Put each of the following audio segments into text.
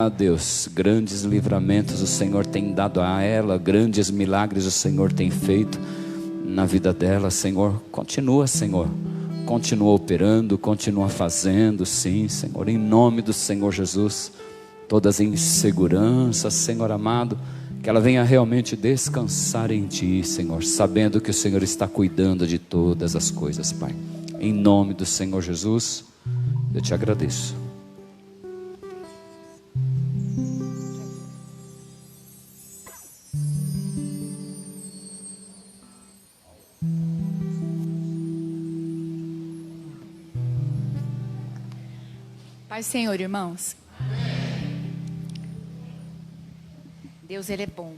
a Deus, grandes livramentos o Senhor tem dado a ela, grandes milagres o Senhor tem feito na vida dela. Senhor, continua, Senhor, continua operando, continua fazendo, sim, Senhor, em nome do Senhor Jesus. Todas as inseguranças, Senhor amado, que ela venha realmente descansar em Ti, Senhor, sabendo que o Senhor está cuidando de todas as coisas, Pai. Em nome do Senhor Jesus, eu te agradeço. Pai, Senhor, irmãos. Deus, Ele é bom.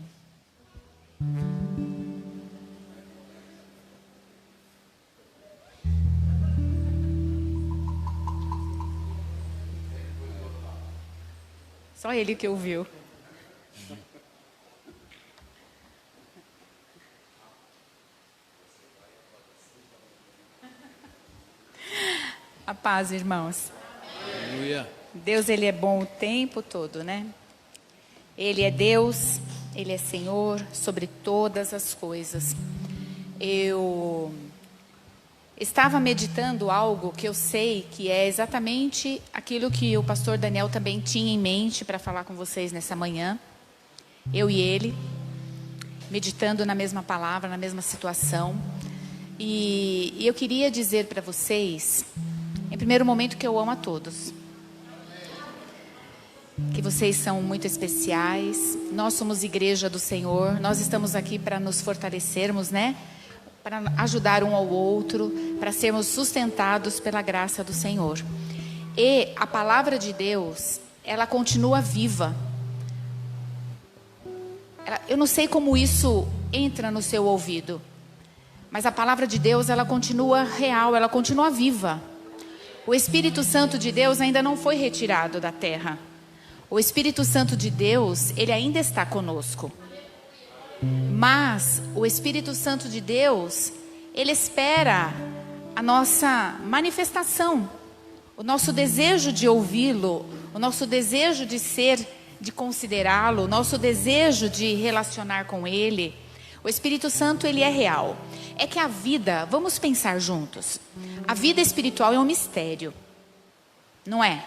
Só Ele que ouviu. A paz, irmãos. Aleluia. Deus, Ele é bom o tempo todo, né? Ele é Deus, Ele é Senhor sobre todas as coisas. Eu estava meditando algo que eu sei que é exatamente aquilo que o pastor Daniel também tinha em mente para falar com vocês nessa manhã. Eu e ele, meditando na mesma palavra, na mesma situação. E eu queria dizer para vocês, em primeiro momento, que eu amo a todos. Que vocês são muito especiais. Nós somos igreja do Senhor. Nós estamos aqui para nos fortalecermos, né? Para ajudar um ao outro, para sermos sustentados pela graça do Senhor. E a palavra de Deus, ela continua viva. Eu não sei como isso entra no seu ouvido, mas a palavra de Deus, ela continua real, ela continua viva. O Espírito Santo de Deus ainda não foi retirado da terra. O Espírito Santo de Deus, ele ainda está conosco. Mas o Espírito Santo de Deus, ele espera a nossa manifestação, o nosso desejo de ouvi-lo, o nosso desejo de de considerá-lo, o nosso desejo de relacionar com ele. O Espírito Santo, ele é real. É que a vida, vamos pensar juntos, a vida espiritual é um mistério, não é?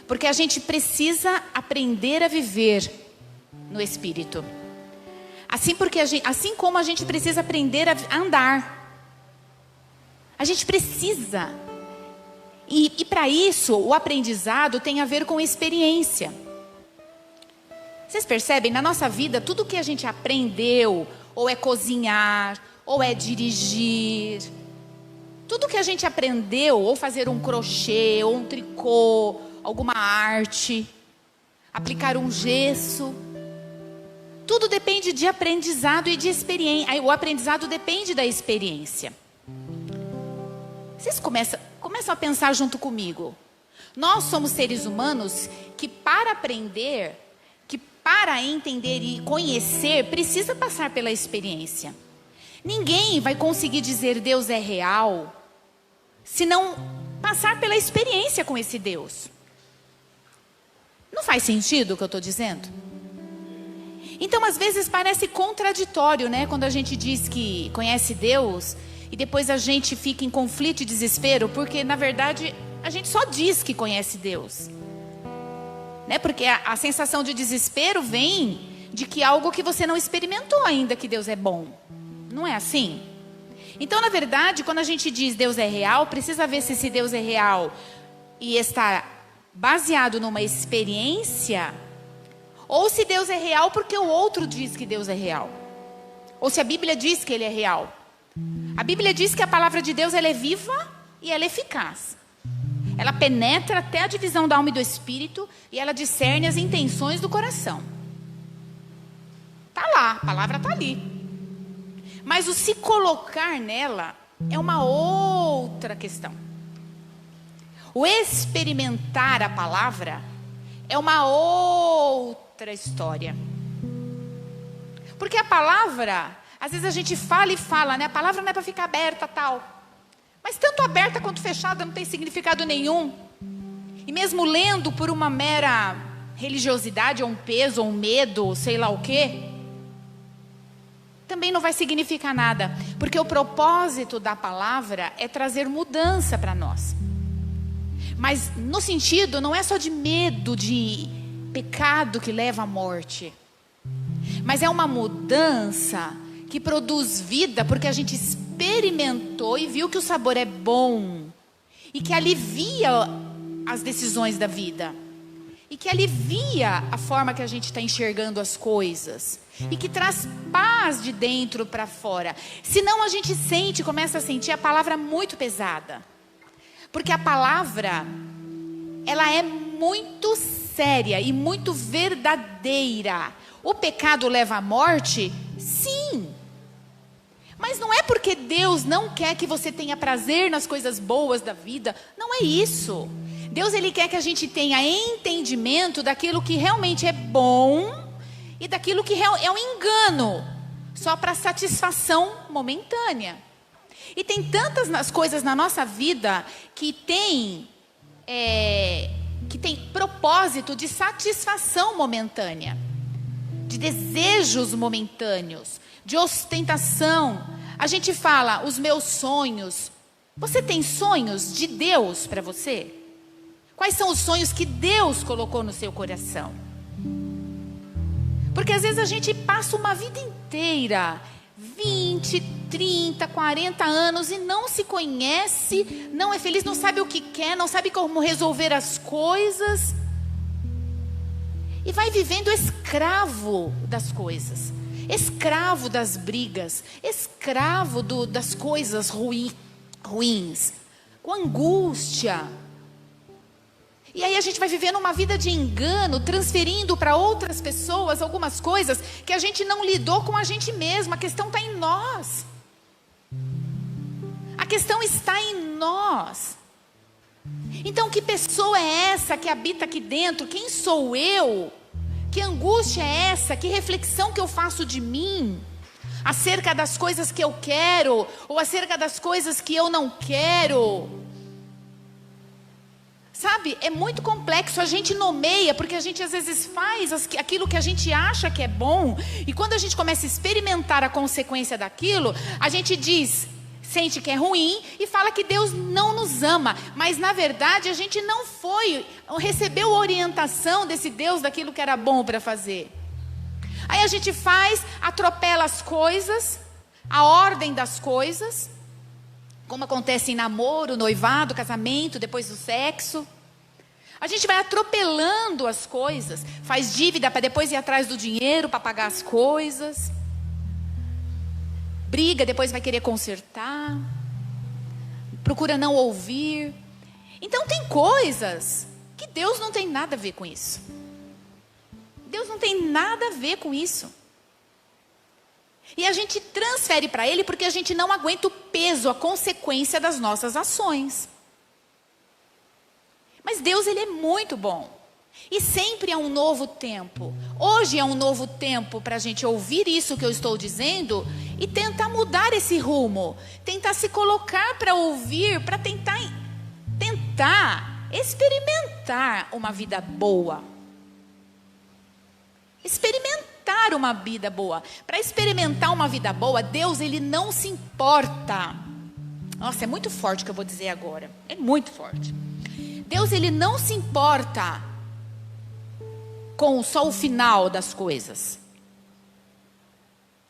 Porque a gente precisa aprender a viver no Espírito. Assim como a gente precisa aprender a andar. A gente precisa. E para isso, o aprendizado tem a ver com experiência. Vocês percebem? Na nossa vida, tudo que a gente aprendeu, ou é cozinhar, ou é dirigir, tudo que a gente aprendeu, ou fazer um crochê, ou um tricô, alguma arte, aplicar um gesso, tudo depende de aprendizado e de experiência. O aprendizado depende da experiência. Vocês começam a pensar junto comigo. Nós somos seres humanos que para aprender, que para entender e conhecer, precisa passar pela experiência. Ninguém vai conseguir dizer Deus é real, se não passar pela experiência com esse Deus. Não faz sentido o que eu estou dizendo? Então, às vezes parece contraditório, né? Quando a gente diz que conhece Deus e depois a gente fica em conflito e desespero, porque na verdade a gente só diz que conhece Deus, né? Porque a sensação de desespero vem de que algo que você não experimentou ainda, que Deus é bom. Não é assim? Então, na verdade, quando a gente diz Deus é real, precisa ver se esse Deus é real e está baseado numa experiência, ou se Deus é real porque o outro diz que Deus é real, ou se a Bíblia diz que Ele é real. A Bíblia diz que a palavra de Deus, ela é viva e ela é eficaz. Ela penetra até a divisão da alma e do espírito e ela discerne as intenções do coração. Está lá, a palavra está ali. Mas o se colocar nela é uma outra questão. O experimentar a palavra é uma outra história. Porque a palavra, às vezes a gente fala e fala, né? A palavra não é para ficar aberta, tal. Mas tanto aberta quanto fechada não tem significado nenhum. E mesmo lendo por uma mera religiosidade, ou um peso, ou um medo, sei lá o quê, também não vai significar nada, porque o propósito da palavra é trazer mudança para nós. Mas no sentido, não é só de medo, de pecado que leva à morte, mas é uma mudança que produz vida, porque a gente experimentou e viu que o sabor é bom, e que alivia as decisões da vida, e que alivia a forma que a gente está enxergando as coisas, e que traz paz de dentro para fora. Senão a gente começa a sentir a palavra muito pesada, porque a palavra, ela é muito séria e muito verdadeira. O pecado leva à morte? Sim. Mas não é porque Deus não quer que você tenha prazer nas coisas boas da vida. Não é isso. Deus, Ele quer que a gente tenha entendimento daquilo que realmente é bom e daquilo que é um engano, só para satisfação momentânea. E tem tantas coisas na nossa vida que tem propósito de satisfação momentânea, de desejos momentâneos, de ostentação. A gente fala, os meus sonhos. Você tem sonhos de Deus para você? Quais são os sonhos que Deus colocou no seu coração? Porque às vezes a gente passa uma vida inteira, 20, 30, 40 anos, e não se conhece, não é feliz, não sabe o que quer, não sabe como resolver as coisas. E vai vivendo escravo das coisas, escravo das brigas, escravo das coisas ruins, com angústia. E aí a gente vai vivendo uma vida de engano, transferindo para outras pessoas algumas coisas que a gente não lidou com a gente mesmo. A questão está em nós. A questão está em nós. Então, que pessoa é essa que habita aqui dentro? Quem sou eu? Que angústia é essa? Que reflexão que eu faço de mim? Acerca das coisas que eu quero, ou acerca das coisas que eu não quero? Sabe, é muito complexo. A gente nomeia, porque a gente às vezes faz aquilo que a gente acha que é bom, e quando a gente começa a experimentar a consequência daquilo, a gente sente que é ruim e fala que Deus não nos ama. Mas na verdade a gente não recebeu orientação desse Deus daquilo que era bom para fazer. Aí a gente atropela as coisas, a ordem das coisas, como acontece em namoro, noivado, casamento, depois do sexo. A gente vai atropelando as coisas, faz dívida para depois ir atrás do dinheiro para pagar as coisas. Briga, depois vai querer consertar. Procura não ouvir. Então tem coisas que Deus não tem nada a ver com isso. Deus não tem nada a ver com isso. E a gente transfere para Ele porque a gente não aguenta o peso, a consequência das nossas ações. Mas Deus, Ele é muito bom. E sempre é um novo tempo. Hoje é um novo tempo para a gente ouvir isso que eu estou dizendo e tentar mudar esse rumo. Tentar se colocar para ouvir, para tentar experimentar uma vida boa. Experimentar uma vida boa. Para experimentar uma vida boa, Deus, Ele não se importa. Nossa, é muito forte o que eu vou dizer agora. É muito forte. Deus, Ele não se importa com só o final das coisas.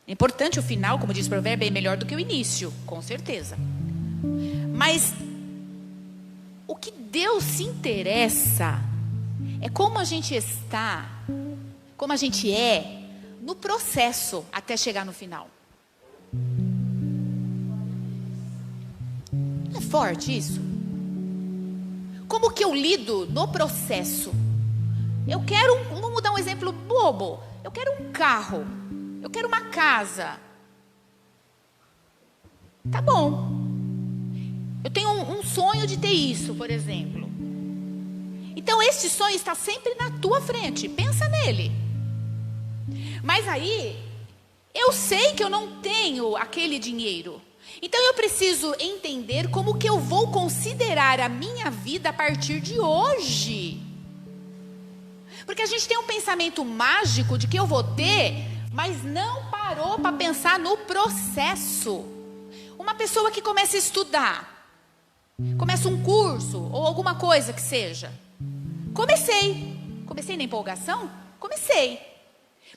É importante o final, como diz o provérbio, é melhor do que o início, com certeza. Mas o que Deus se interessa é como a gente está, como a gente é no processo até chegar no final. Não é forte isso? Como que eu lido no processo? Eu quero, vamos dar um exemplo bobo. Eu quero um carro. Eu quero uma casa. Tá bom. Eu tenho um sonho de ter isso, por exemplo. Então esse sonho está sempre na tua frente. Pensa nele. Mas aí, eu sei que eu não tenho aquele dinheiro. Então eu preciso entender como que eu vou considerar a minha vida a partir de hoje. Porque a gente tem um pensamento mágico de que eu vou ter, mas não parou para pensar no processo. Uma pessoa que começa a estudar, começa um curso ou alguma coisa que seja. Comecei na empolgação? Comecei.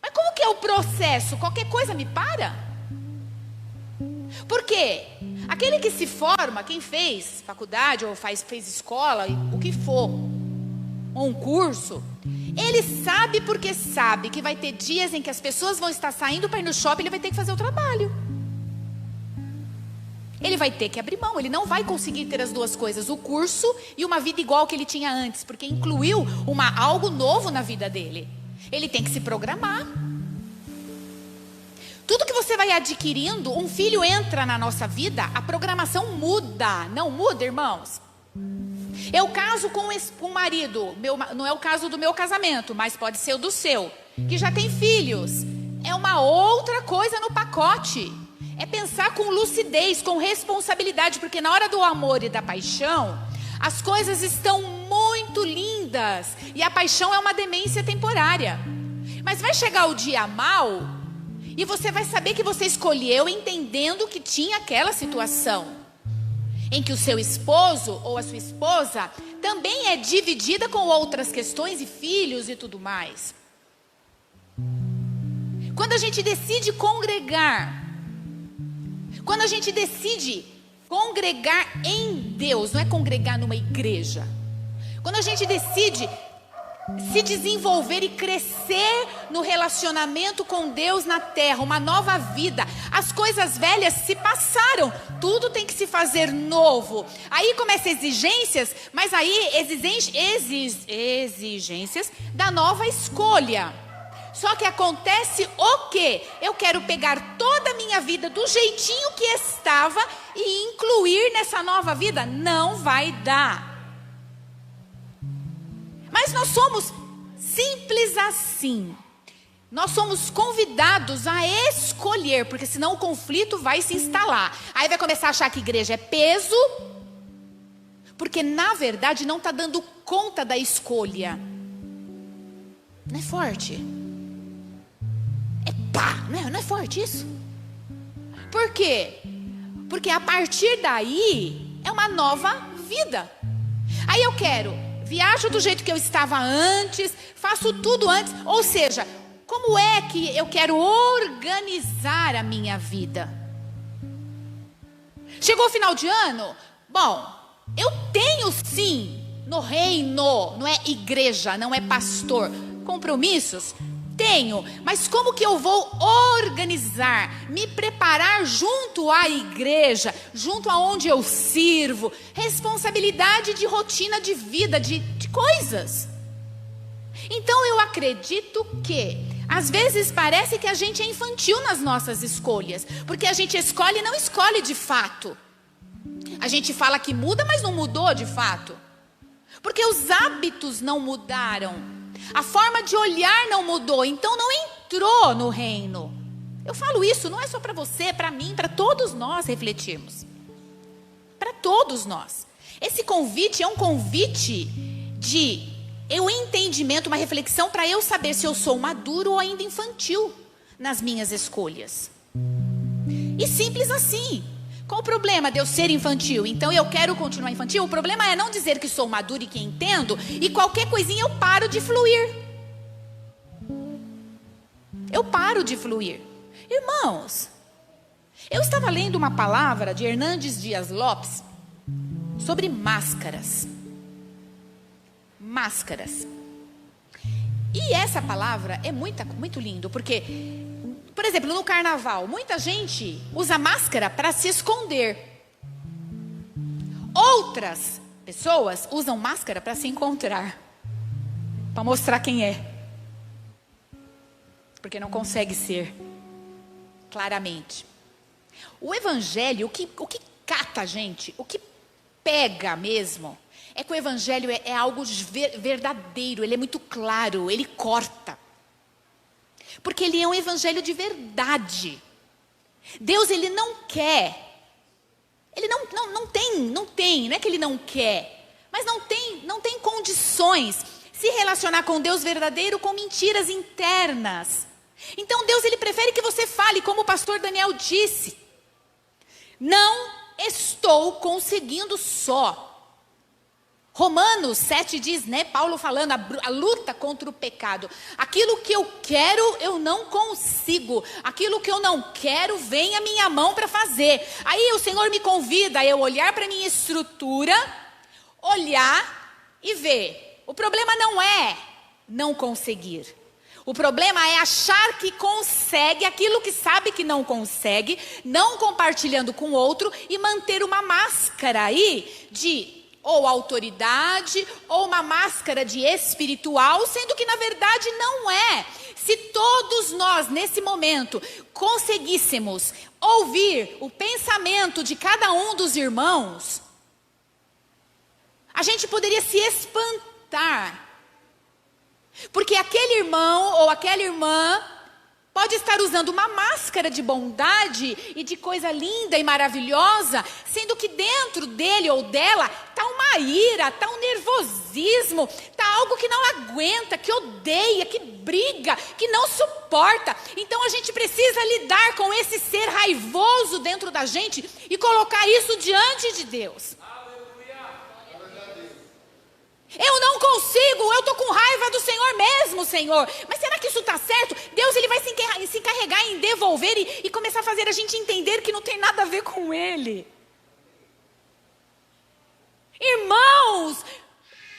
Mas como que é o processo? Qualquer coisa me para? Por quê? Aquele que se forma, quem fez faculdade ou fez escola, o que for, ou um curso, ele sabe porque sabe que vai ter dias em que as pessoas vão estar saindo para ir no shopping, ele vai ter que fazer o trabalho. Ele vai ter que abrir mão, ele não vai conseguir ter as duas coisas, o curso e uma vida igual que ele tinha antes, porque incluiu algo novo na vida dele. Ele tem que se programar. Tudo que você vai adquirindo, um filho entra na nossa vida, a programação muda. Não muda, irmãos? Eu caso com um marido, não é o caso do meu casamento, mas pode ser o do seu, que já tem filhos. É uma outra coisa no pacote. É pensar com lucidez, com responsabilidade, porque na hora do amor e da paixão, as coisas estão muito lindas. E a paixão é uma demência temporária. Mas vai chegar o dia mau, e você vai saber que você escolheu entendendo que tinha aquela situação em que o seu esposo ou a sua esposa também é dividida com outras questões e filhos e tudo mais. Quando a gente decide congregar, quando a gente decide congregar em Deus, não é congregar numa igreja. Quando a gente decide se desenvolver e crescer no relacionamento com Deus na terra, uma nova vida. As coisas velhas se passaram, tudo tem que se fazer novo. Aí começam exigências, mas aí exigências da nova escolha. Só que acontece o quê? Eu quero pegar toda a minha vida do jeitinho que estava e incluir nessa nova vida. Não vai dar. Mas nós somos simples assim. Nós somos convidados a escolher, porque senão o conflito vai se instalar. Aí vai começar a achar que igreja é peso, porque na verdade não está dando conta da escolha. Não é forte? É pá, não é forte isso? Por quê? Porque a partir daí é uma nova vida. Aí eu viajo do jeito que eu estava antes, faço tudo antes. Ou seja, como é que eu quero organizar a minha vida? Chegou o final de ano? Bom, eu tenho sim, no reino, não é igreja, não é pastor, compromissos? Tenho, mas como que eu vou organizar, me preparar junto à igreja, junto aonde eu sirvo, responsabilidade de rotina de vida, de coisas. Então eu acredito que, às vezes parece que a gente é infantil nas nossas escolhas, porque a gente escolhe e não escolhe de fato. A gente fala que muda, mas não mudou de fato, porque os hábitos não mudaram. A forma de olhar não mudou, então não entrou no reino. Eu falo isso, não é só para você, para mim, para todos nós refletirmos. Para todos nós. Esse convite é um convite de entendimento, uma reflexão para eu saber se eu sou maduro ou ainda infantil nas minhas escolhas. E simples assim. Qual o problema de eu ser infantil? Então eu quero continuar infantil? O problema é não dizer que sou maduro e que entendo, e qualquer coisinha eu paro de fluir. Eu paro de fluir. Irmãos, eu estava lendo uma palavra de Hernandes Dias Lopes sobre máscaras. Máscaras. E essa palavra é muito lindo, porque, por exemplo, no carnaval, muita gente usa máscara para se esconder. Outras pessoas usam máscara para se encontrar, para mostrar quem é, porque não consegue ser claramente. O evangelho, o que cata a gente, o que pega mesmo, é que o evangelho é algo verdadeiro, ele é muito claro, ele corta. Porque ele é um evangelho de verdade. Deus, ele não quer Ele não tem, não é que ele não quer, mas não tem condições se relacionar com Deus verdadeiro com mentiras internas. Então Deus, ele prefere que você fale, como o pastor Daniel disse: não estou conseguindo só. Romanos 7 diz, né, Paulo falando, a luta contra o pecado. Aquilo que eu quero, eu não consigo. Aquilo que eu não quero, vem a minha mão para fazer. Aí o Senhor me convida a eu olhar para a minha estrutura, olhar e ver. O problema não é não conseguir. O problema é achar que consegue aquilo que sabe que não consegue, não compartilhando com o outro e manter uma máscara aí de ou autoridade, ou uma máscara de espiritual, sendo que na verdade não é. Se todos nós, nesse momento, conseguíssemos ouvir o pensamento de cada um dos irmãos, a gente poderia se espantar. Porque aquele irmão ou aquela irmã pode estar usando uma máscara de bondade e de coisa linda e maravilhosa, sendo que dentro dele ou dela está uma ira, está um nervosismo, está algo que não aguenta, que odeia, que briga, que não suporta. Então a gente precisa lidar com esse ser raivoso dentro da gente e colocar isso diante de Deus. Eu não consigo, eu estou com raiva do Senhor mesmo, Senhor. Mas será que isso está certo? Deus, ele vai se encarregar em devolver e começar a fazer a gente entender que não tem nada a ver com Ele. Irmãos,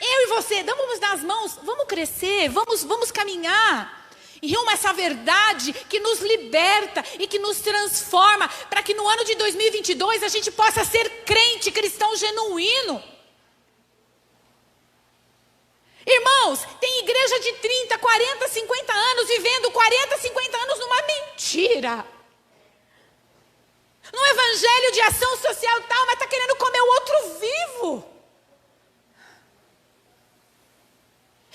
eu e você, vamos dar as mãos, vamos crescer, vamos caminhar em rumo a essa verdade que nos liberta e que nos transforma, para que no ano de 2022 a gente possa ser crente, cristão genuíno. Irmãos, tem igreja de 30, 40, 50 anos vivendo 40, 50 anos numa mentira. Num evangelho de ação social e tal, mas está querendo comer o outro vivo.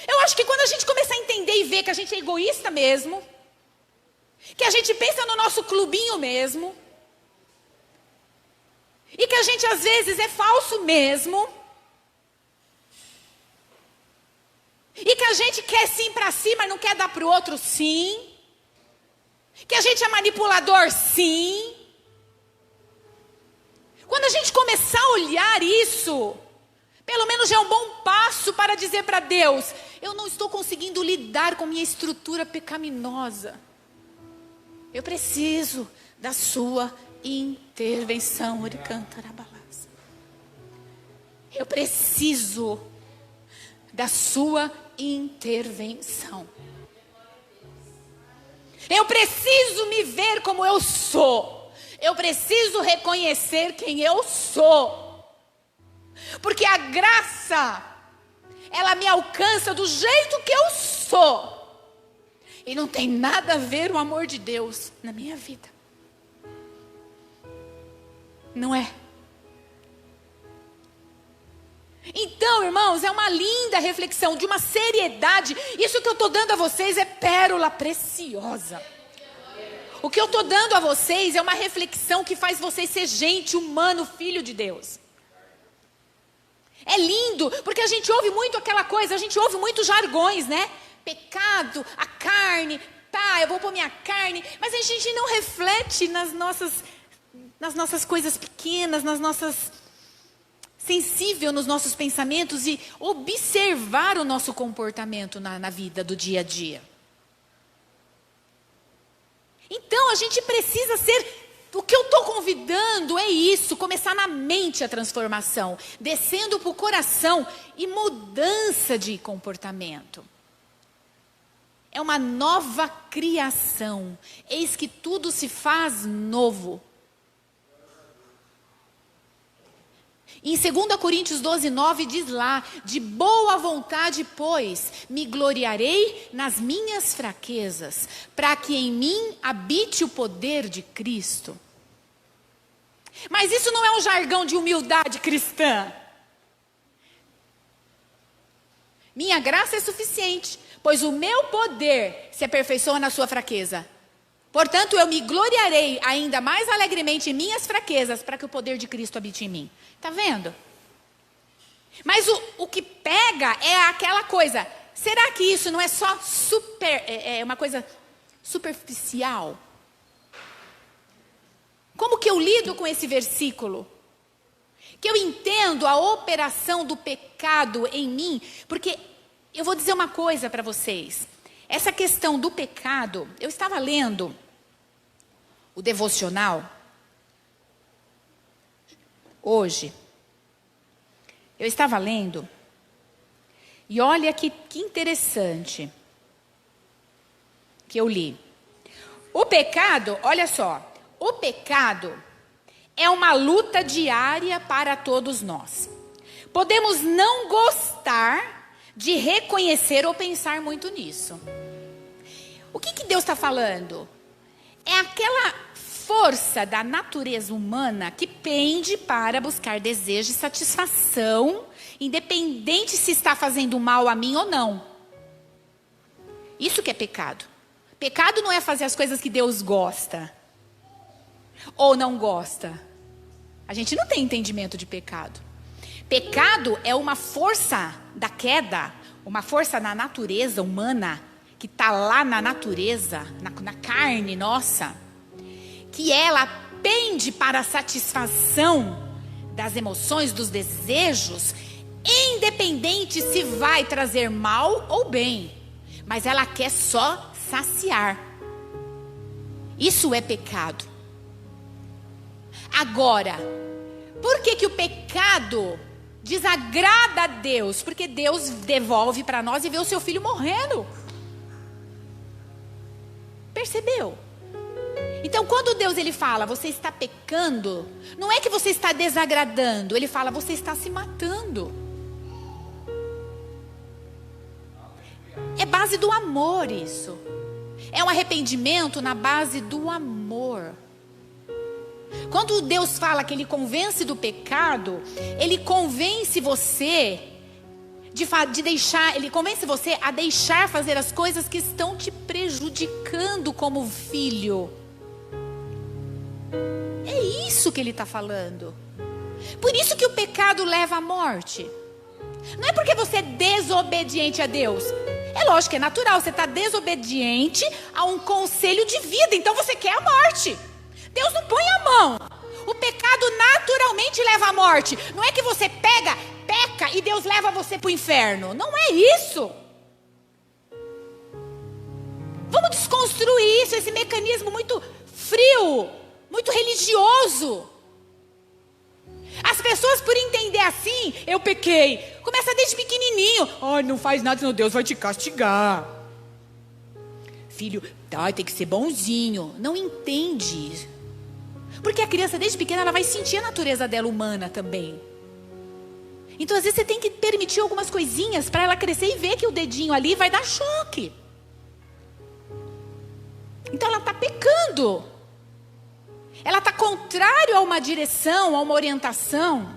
Eu acho que quando a gente começar a entender e ver que a gente é egoísta mesmo, que a gente pensa no nosso clubinho mesmo, e que a gente às vezes é falso mesmo, e que a gente quer sim para si, mas não quer dar para o outro sim. Que a gente é manipulador sim. Quando a gente começar a olhar isso, pelo menos já é um bom passo para dizer para Deus: eu não estou conseguindo lidar com minha estrutura pecaminosa. Eu preciso da sua intervenção. Eu preciso da sua intervenção. Eu preciso me ver como eu sou. Eu preciso reconhecer quem eu sou. Porque a graça, ela me alcança do jeito que eu sou. E não tem nada a ver o amor de Deus na minha vida. Não é? Então, irmãos, é uma linda reflexão, de uma seriedade. Isso que eu estou dando a vocês é pérola preciosa. O que eu estou dando a vocês é uma reflexão que faz vocês ser gente, humano, filho de Deus. É lindo, porque a gente ouve muito aquela coisa, a gente ouve muitos jargões, né? Pecado, a carne, tá, eu vou pôr minha carne. Mas a gente não reflete nas nossas coisas pequenas, nas nossas... sensível nos nossos pensamentos e observar o nosso comportamento na vida do dia a dia. Então a gente precisa ser... O que eu estou convidando é isso, começar na mente a transformação, descendo para o coração e mudança de comportamento. É uma nova criação. Eis que tudo se faz novo. Em 2 Coríntios 12, 9 diz lá: de boa vontade, pois, me gloriarei nas minhas fraquezas, para que em mim habite o poder de Cristo. Mas isso não é um jargão de humildade cristã. Minha graça é suficiente, pois o meu poder se aperfeiçoa na sua fraqueza. Portanto, eu me gloriarei ainda mais alegremente em minhas fraquezas, para que o poder de Cristo habite em mim. Está vendo? Mas o que pega é aquela coisa. Será que isso não é só uma coisa superficial? Como que eu lido com esse versículo? Que eu entendo a operação do pecado em mim, porque eu vou dizer uma coisa para vocês. Essa questão do pecado, eu estava lendo o devocional hoje. Eu estava lendo e olha que interessante que eu li. O pecado, olha só, o pecado é uma luta diária para todos nós. Podemos não gostar de reconhecer ou pensar muito nisso. O que Deus está falando? É aquela força da natureza humana que pende para buscar desejo e satisfação, independente se está fazendo mal a mim ou não. Isso que é pecado. Pecado não é fazer as coisas que Deus gosta ou não gosta. A gente não tem entendimento de pecado. Pecado é uma força da queda, uma força na natureza humana, que está lá na natureza, na carne nossa, que ela pende para a satisfação das emoções, dos desejos, independente se vai trazer mal ou bem, mas ela quer só saciar. Isso é pecado. Agora, por que o pecado desagrada a Deus? Porque Deus devolve para nós e vê o seu filho morrendo. Percebeu? Então, quando Deus ele fala, você está pecando, não é que você está desagradando, ele fala, você está se matando. É base do amor isso. É um arrependimento na base do amor. Quando Deus fala que ele convence do pecado, ele convence você de deixar, ele convence você a deixar fazer as coisas que estão te prejudicando como filho. É isso que ele está falando. Por isso que o pecado leva à morte. Não é porque você é desobediente a Deus. É lógico, é natural, você está desobediente a um conselho de vida, então você quer a morte. Deus não põe a mão. O pecado naturalmente leva à morte. Não é que você peca e Deus leva você para o inferno. Não é isso. Vamos desconstruir isso, esse mecanismo muito frio, muito religioso. As pessoas, por entender assim, eu pequei, começa desde pequenininho. Ai, não faz nada, senão Deus vai te castigar. Filho, tem que ser bonzinho. Não entende. Porque a criança, desde pequena, ela vai sentir a natureza dela humana também. Então, às vezes, você tem que permitir algumas coisinhas para ela crescer e ver que o dedinho ali vai dar choque. Então, ela está pecando. Ela está contrário a uma direção, a uma orientação.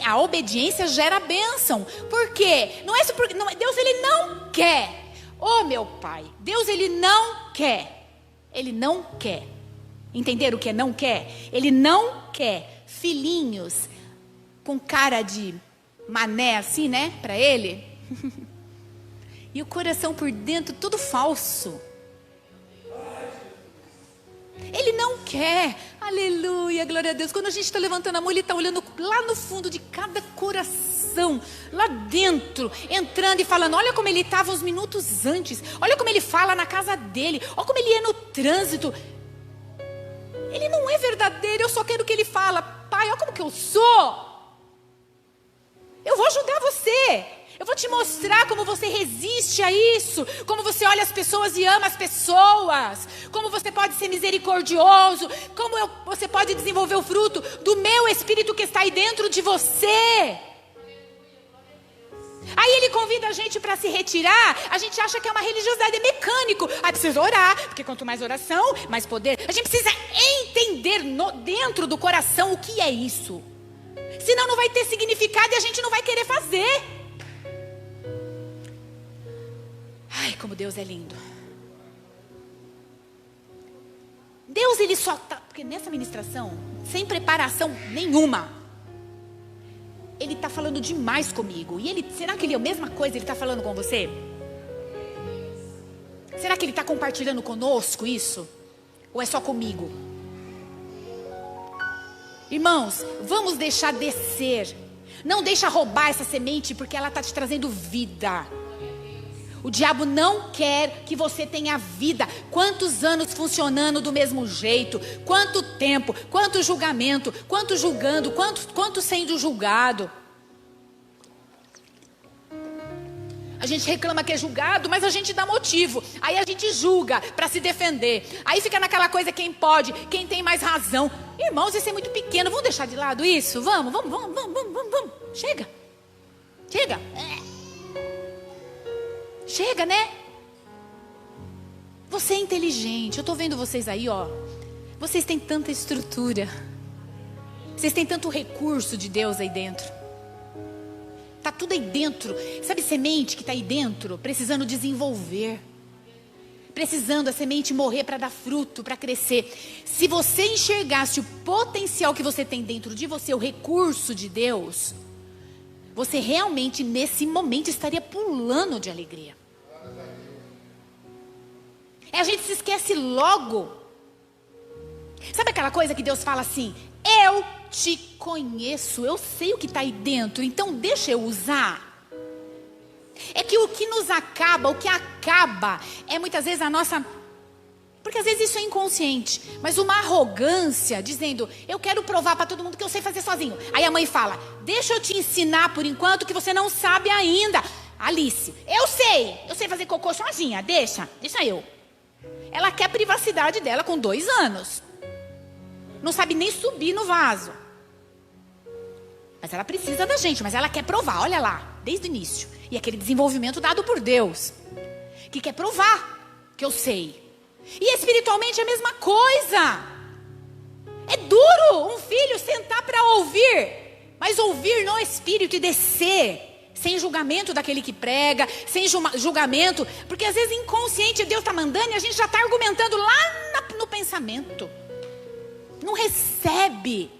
A obediência gera bênção. Por quê? Não é isso porque Deus ele não quer. Oh, meu Pai, Deus ele não quer. Ele não quer. Entenderam o que é não quer? Ele não quer filhinhos com cara de mané assim, né? Para ele. E o coração por dentro tudo falso. Ele não quer. Aleluia, glória a Deus. Quando a gente está levantando a mão, ele está olhando lá no fundo de cada coração, lá dentro, entrando e falando, olha como ele estava uns minutos antes, olha como ele fala na casa dele, olha como ele é no trânsito. Ele não é verdadeiro, eu só quero que ele fala, Pai, olha como que eu sou. Eu vou ajudar você. Eu vou te mostrar como você resiste a isso, como você olha as pessoas e ama as pessoas, como você pode ser misericordioso, como você pode desenvolver o fruto do meu Espírito que está aí dentro de você. Aí ele convida a gente para se retirar, a gente acha que é uma religiosidade, é mecânico. Aí precisa orar, porque quanto mais oração, mais poder. A gente precisa entender dentro do coração o que é isso. Senão não vai ter significado e a gente não vai querer fazer. Ai, como Deus é lindo. ele só tá... Porque nessa ministração, sem preparação nenhuma, ele está falando demais comigo. E ele, será que ele é a mesma coisa ele está falando com você? Será que ele está compartilhando conosco isso? Ou é só comigo? Irmãos, vamos deixar descer. Não deixa roubar essa semente, porque ela está te trazendo vida. O diabo não quer que você tenha vida. Quantos anos funcionando do mesmo jeito? Quanto tempo? Quanto julgamento? Quanto julgando? Quanto sendo julgado? A gente reclama que é julgado, mas a gente dá motivo. Aí a gente julga para se defender. Aí fica naquela coisa, quem pode, quem tem mais razão. Irmãos, isso é muito pequeno. Vamos deixar de lado isso? Vamos. Chega. Chega, né? Você é inteligente. Eu tô vendo vocês aí, ó. Vocês têm tanta estrutura. Vocês têm tanto recurso de Deus aí dentro. Tá tudo aí dentro. Sabe semente que tá aí dentro? Precisando desenvolver. Precisando a semente morrer para dar fruto, para crescer. Se você enxergasse o potencial que você tem dentro de você, o recurso de Deus, você realmente nesse momento estaria pulando de alegria. A gente se esquece logo. Sabe aquela coisa que Deus fala assim: eu te conheço, eu sei o que está aí dentro, então deixa eu usar. É que o que nos acaba, o que acaba, é muitas vezes a nossa... Porque às vezes isso é inconsciente, mas uma arrogância, dizendo, eu quero provar para todo mundo que eu sei fazer sozinho. Aí a mãe fala, deixa eu te ensinar por enquanto que você não sabe ainda. Alice, eu sei fazer cocô sozinha, deixa eu. Ela quer a privacidade dela com 2 anos. Não sabe nem subir no vaso. Mas ela precisa da gente, mas ela quer provar, olha lá, desde o início. E aquele desenvolvimento dado por Deus, que quer provar que eu sei. E espiritualmente é a mesma coisa. É duro um filho sentar para ouvir, mas ouvir no espírito e descer, sem julgamento daquele que prega, sem julgamento, porque às vezes inconsciente Deus está mandando e a gente já está argumentando lá no pensamento. Não recebe,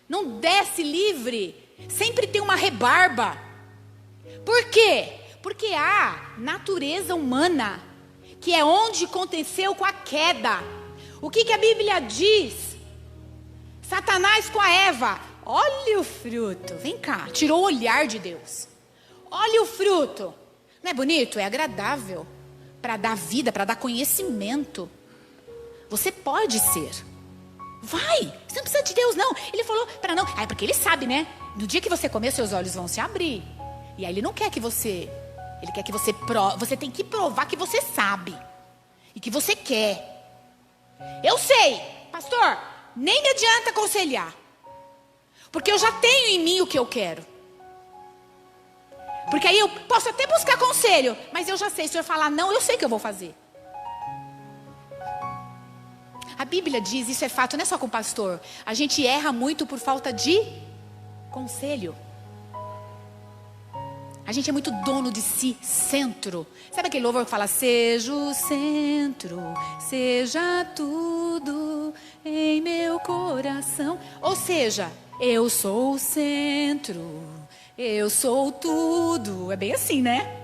não desce livre, sempre tem uma rebarba. Por quê? Porque a natureza humana, que é onde aconteceu com a queda. O que a Bíblia diz? Satanás com a Eva, olha o fruto, vem cá, tirou o olhar de Deus. Olha o fruto, não é bonito? É agradável, para dar vida, para dar conhecimento. Você pode ser. Vai, você não precisa de Deus não. Ele falou para não, porque ele sabe, né? No dia que você comer, seus olhos vão se abrir. E aí ele não quer que você... Ele quer que você você tem que provar que você sabe. E que você quer. Eu sei, pastor, nem me adianta aconselhar. Porque eu já tenho em mim o que eu quero. Porque aí eu posso até buscar conselho, mas eu já sei, se o senhor falar não, eu sei o que eu vou fazer. A Bíblia diz, isso é fato, não é só com o pastor. A gente erra muito por falta de conselho. A gente é muito dono de si, centro. Sabe aquele louvor que fala, seja o centro, seja tudo em meu coração. Ou seja, eu sou o centro, eu sou tudo. É bem assim, né?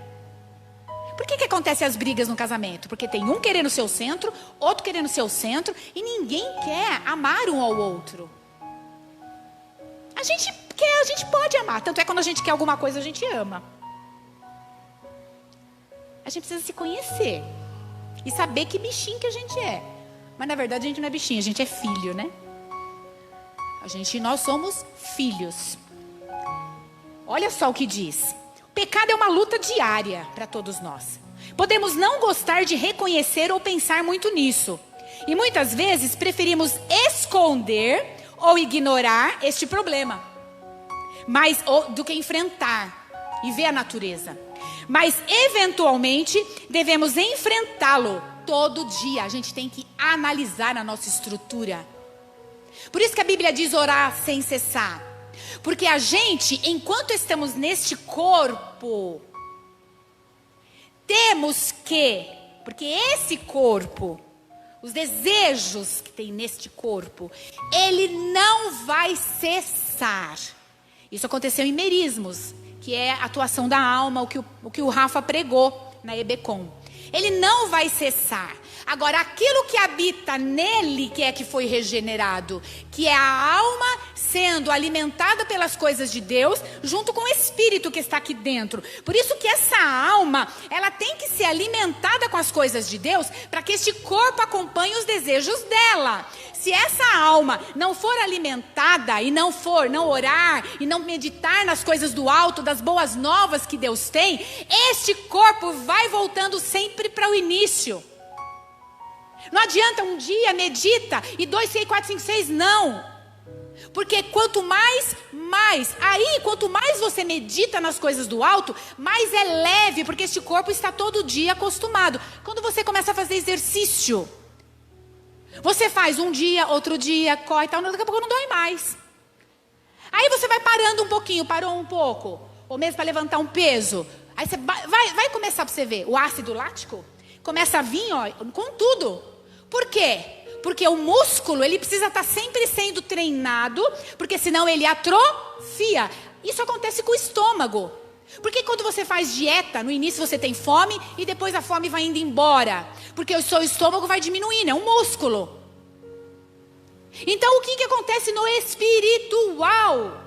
Por que acontecem as brigas no casamento? Porque tem um querendo ser o centro, outro querendo ser o centro, e ninguém quer amar um ao outro. A gente pode amar, tanto é que quando a gente quer alguma coisa, a gente ama. A gente precisa se conhecer e saber que bichinho que a gente é. Mas na verdade a gente não é bichinho, a gente é filho, né? Nós somos filhos. Olha só o que diz. O pecado é uma luta diária para todos nós. Podemos não gostar de reconhecer ou pensar muito nisso. E muitas vezes preferimos esconder ou ignorar este problema, do que enfrentar e ver a natureza. Mas eventualmente devemos enfrentá-lo todo dia. A gente tem que analisar a nossa estrutura. Por isso que a Bíblia diz orar sem cessar. Porque a gente, enquanto estamos neste corpo, temos que, porque esse corpo, os desejos que tem neste corpo, ele não vai cessar. Isso aconteceu em Merismos, que é a atuação da alma, o que o Rafa pregou na EBCOM. Ele não vai cessar. Agora, aquilo que habita nele, que foi regenerado, que é a alma sendo alimentada pelas coisas de Deus, junto com o Espírito que está aqui dentro. Por isso que essa alma, ela tem que ser alimentada com as coisas de Deus, para que este corpo acompanhe os desejos dela. Se essa alma não for alimentada e não orar e não meditar nas coisas do alto, das boas novas que Deus tem, este corpo vai voltando sempre para o início. Não adianta um dia medita e 2, 3, 4, 5, 6, não. Porque quanto mais você medita nas coisas do alto, mais é leve, porque este corpo está todo dia acostumado. Quando você começa a fazer exercício, você faz um dia, outro dia, corre e tal, daqui a pouco não dói mais. Aí você vai parando um pouquinho, parou um pouco, ou mesmo para levantar um peso. Aí você vai começar para você ver, o ácido lático começa a vir, ó, com tudo. Por quê? Porque o músculo, ele precisa estar sempre sendo treinado, porque senão ele atrofia. Isso acontece com o estômago. Porque quando você faz dieta, no início você tem fome e depois a fome vai indo embora. Porque o seu estômago vai diminuindo, é um músculo. Então o que acontece no espiritual?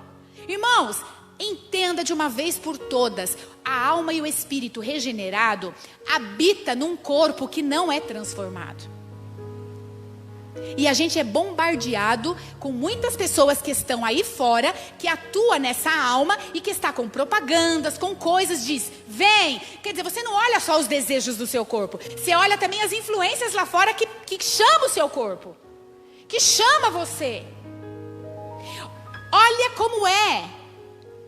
Irmãos, entenda de uma vez por todas, a alma e o espírito regenerado habita num corpo que não é transformado. E a gente é bombardeado com muitas pessoas que estão aí fora, que atuam nessa alma e que está com propagandas, com coisas, diz, vem. Quer dizer, você não olha só os desejos do seu corpo, você olha também as influências lá fora que chamam o seu corpo, que chama você. Olha como é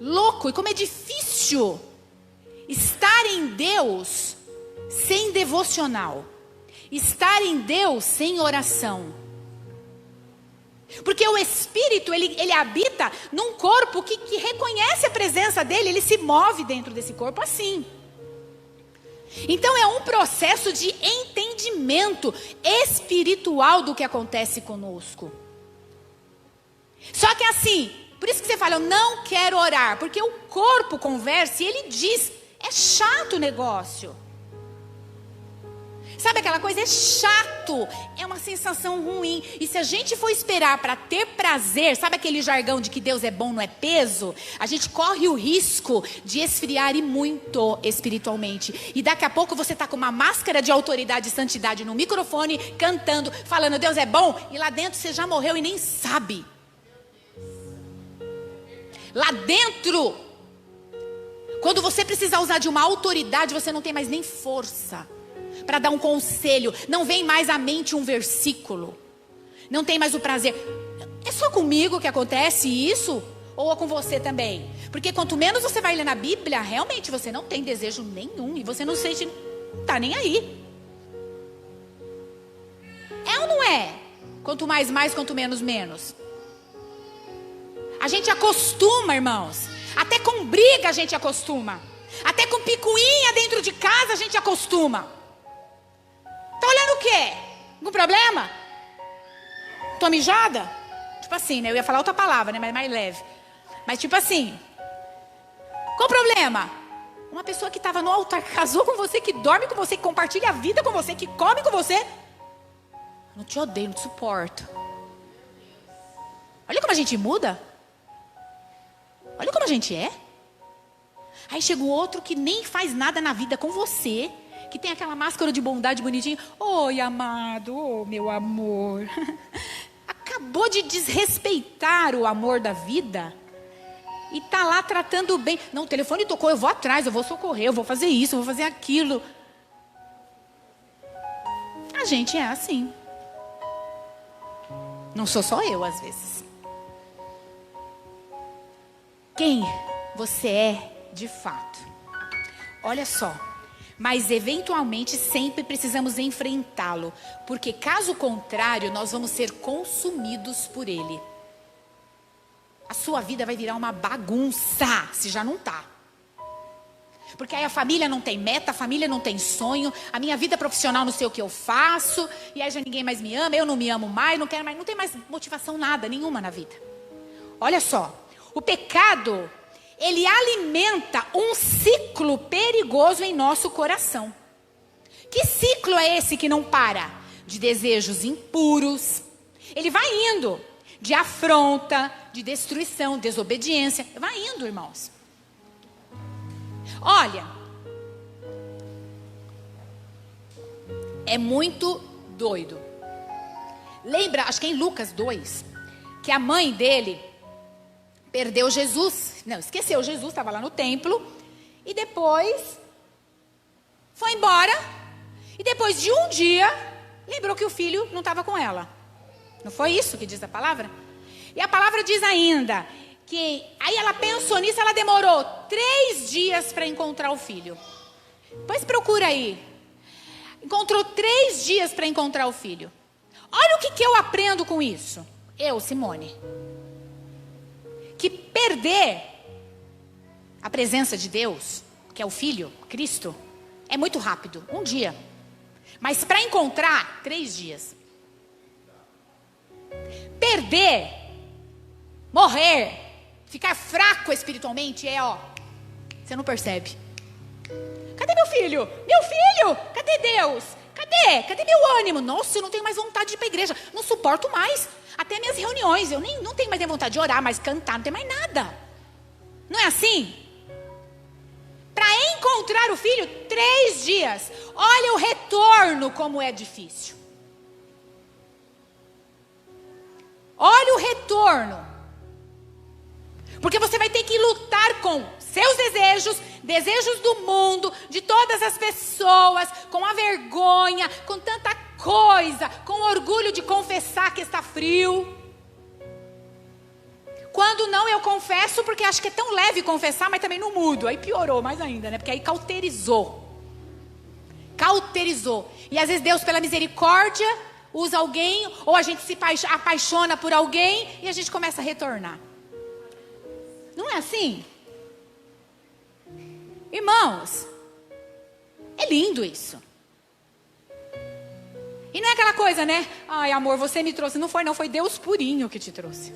louco e como é difícil estar em Deus sem devocional. Estar em Deus sem oração. Porque o Espírito, ele habita num corpo que reconhece a presença dele, ele se move dentro desse corpo assim. Então é um processo de entendimento espiritual do que acontece conosco. Só que assim, por isso que você fala, eu não quero orar, porque o corpo conversa e ele diz, é chato o negócio. Sabe aquela coisa? É chato, é uma sensação ruim. E se a gente for esperar para ter prazer, sabe aquele jargão de que Deus é bom, não é peso? A gente corre o risco de esfriar e muito espiritualmente. E daqui a pouco você está com uma máscara de autoridade e santidade no microfone, cantando, falando Deus é bom, e lá dentro você já morreu e nem sabe. Lá dentro, quando você precisar usar de uma autoridade, você não tem mais nem força para dar um conselho, não vem mais à mente um versículo, não tem mais o prazer. É só comigo que acontece isso? Ou com você também? Porque quanto menos você vai ler na Bíblia, realmente você não tem desejo nenhum, e você não sente, não está nem aí. É ou não é? Quanto mais, quanto menos, menos. A gente acostuma, irmãos, até com briga a gente acostuma, até com picuinha dentro de casa a gente acostuma. Tá olhando o quê? Algum problema? Tô mijada? Tipo assim, né? Eu ia falar outra palavra, né? Mas mais leve. Mas tipo assim. Qual o problema? Uma pessoa que estava no altar, casou com você, que dorme com você, que compartilha a vida com você, que come com você. Não te odeio, não te suporto. Olha como a gente muda. Olha como a gente é. Aí chega o outro que nem faz nada na vida com você, que tem aquela máscara de bondade bonitinha. Oi, amado, oh, meu amor. Acabou de desrespeitar o amor da vida e tá lá tratando bem. Não, o telefone tocou, eu vou atrás, eu vou socorrer, eu vou fazer isso, eu vou fazer aquilo. A gente é assim. Não sou só eu, às vezes. Quem você é de fato? Olha só. Mas eventualmente sempre precisamos enfrentá-lo, porque caso contrário nós vamos ser consumidos por ele. A sua vida vai virar uma bagunça, se já não está. Porque aí a família não tem meta, a família não tem sonho, a minha vida profissional não sei o que eu faço, e aí já ninguém mais me ama, eu não me amo mais, não quero mais, não tem mais motivação nada, nenhuma na vida. Olha só, o pecado, ele alimenta um ciclo perigoso em nosso coração. Que ciclo é esse que não para? De desejos impuros. Ele vai indo de afronta, de destruição, desobediência. Vai indo, irmãos. Olha, é muito doido. Lembra, acho que é em Lucas 2, que a mãe dele perdeu Jesus. Não, esqueceu Jesus, estava lá no templo. E depois foi embora. E depois de um dia, lembrou que o filho não estava com ela. Não foi isso que diz a palavra? E a palavra diz ainda que aí ela pensou nisso, ela demorou 3 dias para encontrar o filho. Depois procura aí. Encontrou 3 dias para encontrar o filho. Olha o que eu aprendo com isso. Eu, Simone. Que perder a presença de Deus, que é o Filho, Cristo, é muito rápido, um dia. Mas para encontrar, 3 dias. Perder, morrer, ficar fraco espiritualmente você não percebe. Cadê meu filho? Meu filho? Cadê Deus? Cadê meu ânimo? Nossa, eu não tenho mais vontade de ir para a igreja. Não suporto mais. Até minhas reuniões. Eu não tenho mais vontade de orar, mais cantar. Não tem mais nada. Não é assim? Para encontrar o filho, 3 dias. Olha o retorno como é difícil. Olha o retorno. Porque você vai ter que lutar com seus desejos do mundo, de todas as pessoas, com a vergonha, com tanta coisa, com o orgulho de confessar que está frio. Quando não, eu confesso, porque acho que é tão leve confessar, mas também não mudo. Aí piorou mais ainda, né? Porque aí cauterizou. E às vezes Deus, pela misericórdia, usa alguém, ou a gente se apaixona por alguém, e a gente começa a retornar. Não é assim? Irmãos, é lindo isso. E não é aquela coisa, né? Ai, amor, você me trouxe. Não foi, não. Foi Deus purinho que te trouxe.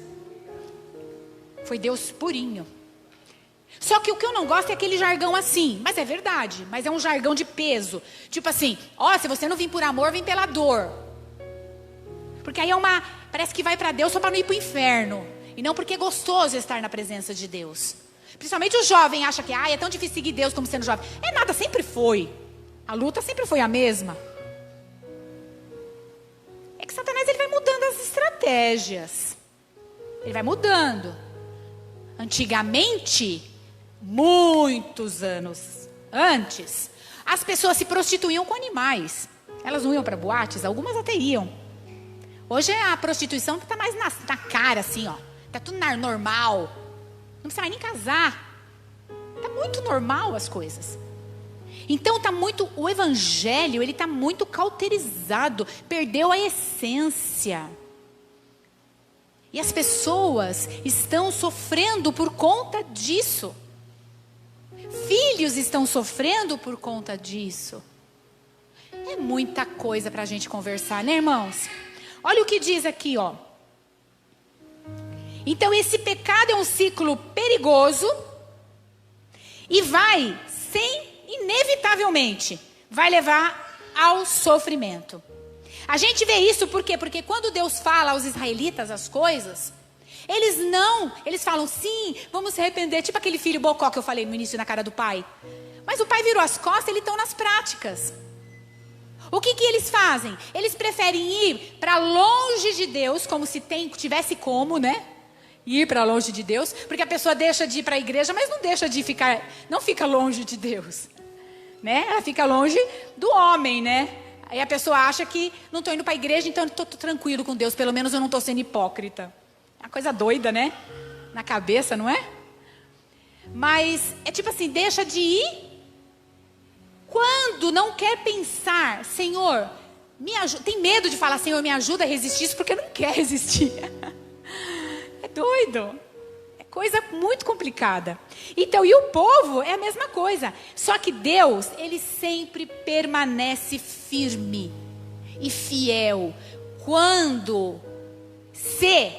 Foi Deus purinho. Só que o que eu não gosto é aquele jargão assim. Mas é verdade. Mas é um jargão de peso. Tipo assim, se você não vir por amor, vem pela dor. Porque aí parece que vai para Deus só para não ir para o inferno. E não porque é gostoso estar na presença de Deus. Principalmente o jovem acha que é tão difícil seguir Deus como sendo jovem. É nada, sempre foi. A luta sempre foi a mesma. É que Satanás ele vai mudando as estratégias. Ele vai mudando. Antigamente, muitos anos antes, as pessoas se prostituíam com animais. Elas não iam para boates, algumas até iam. Hoje a prostituição está mais na cara, assim, Está tudo normal. Não precisa mais nem casar. Está muito normal as coisas. Então o evangelho, ele está muito cauterizado. Perdeu a essência. E as pessoas estão sofrendo por conta disso. Filhos estão sofrendo por conta disso. É muita coisa para a gente conversar, né, irmãos? Olha o que diz aqui, Então esse pecado é um ciclo perigoso e inevitavelmente, vai levar ao sofrimento. A gente vê isso por quê? Porque quando Deus fala aos israelitas as coisas, eles falam sim, vamos se arrepender, tipo aquele filho bocó que eu falei no início na cara do pai. Mas o pai virou as costas, eles estão nas práticas. O que eles fazem? Eles preferem ir para longe de Deus, como se tivesse como, né? Ir para longe de Deus, porque a pessoa deixa de ir para a igreja, mas não fica longe de Deus, né? Ela fica longe do homem, né? Aí a pessoa acha que não estou indo para a igreja, então estou tranquilo com Deus, pelo menos eu não estou sendo hipócrita. É uma coisa doida, né? Na cabeça, não é? Mas é tipo assim, deixa de ir. Quando não quer pensar, Senhor, me ajuda. Tem medo de falar, Senhor, me ajuda a resistir isso, porque não quer resistir. É doido. Coisa muito complicada. Então, e o povo é a mesma coisa. Só que Deus, ele sempre permanece firme e fiel. Se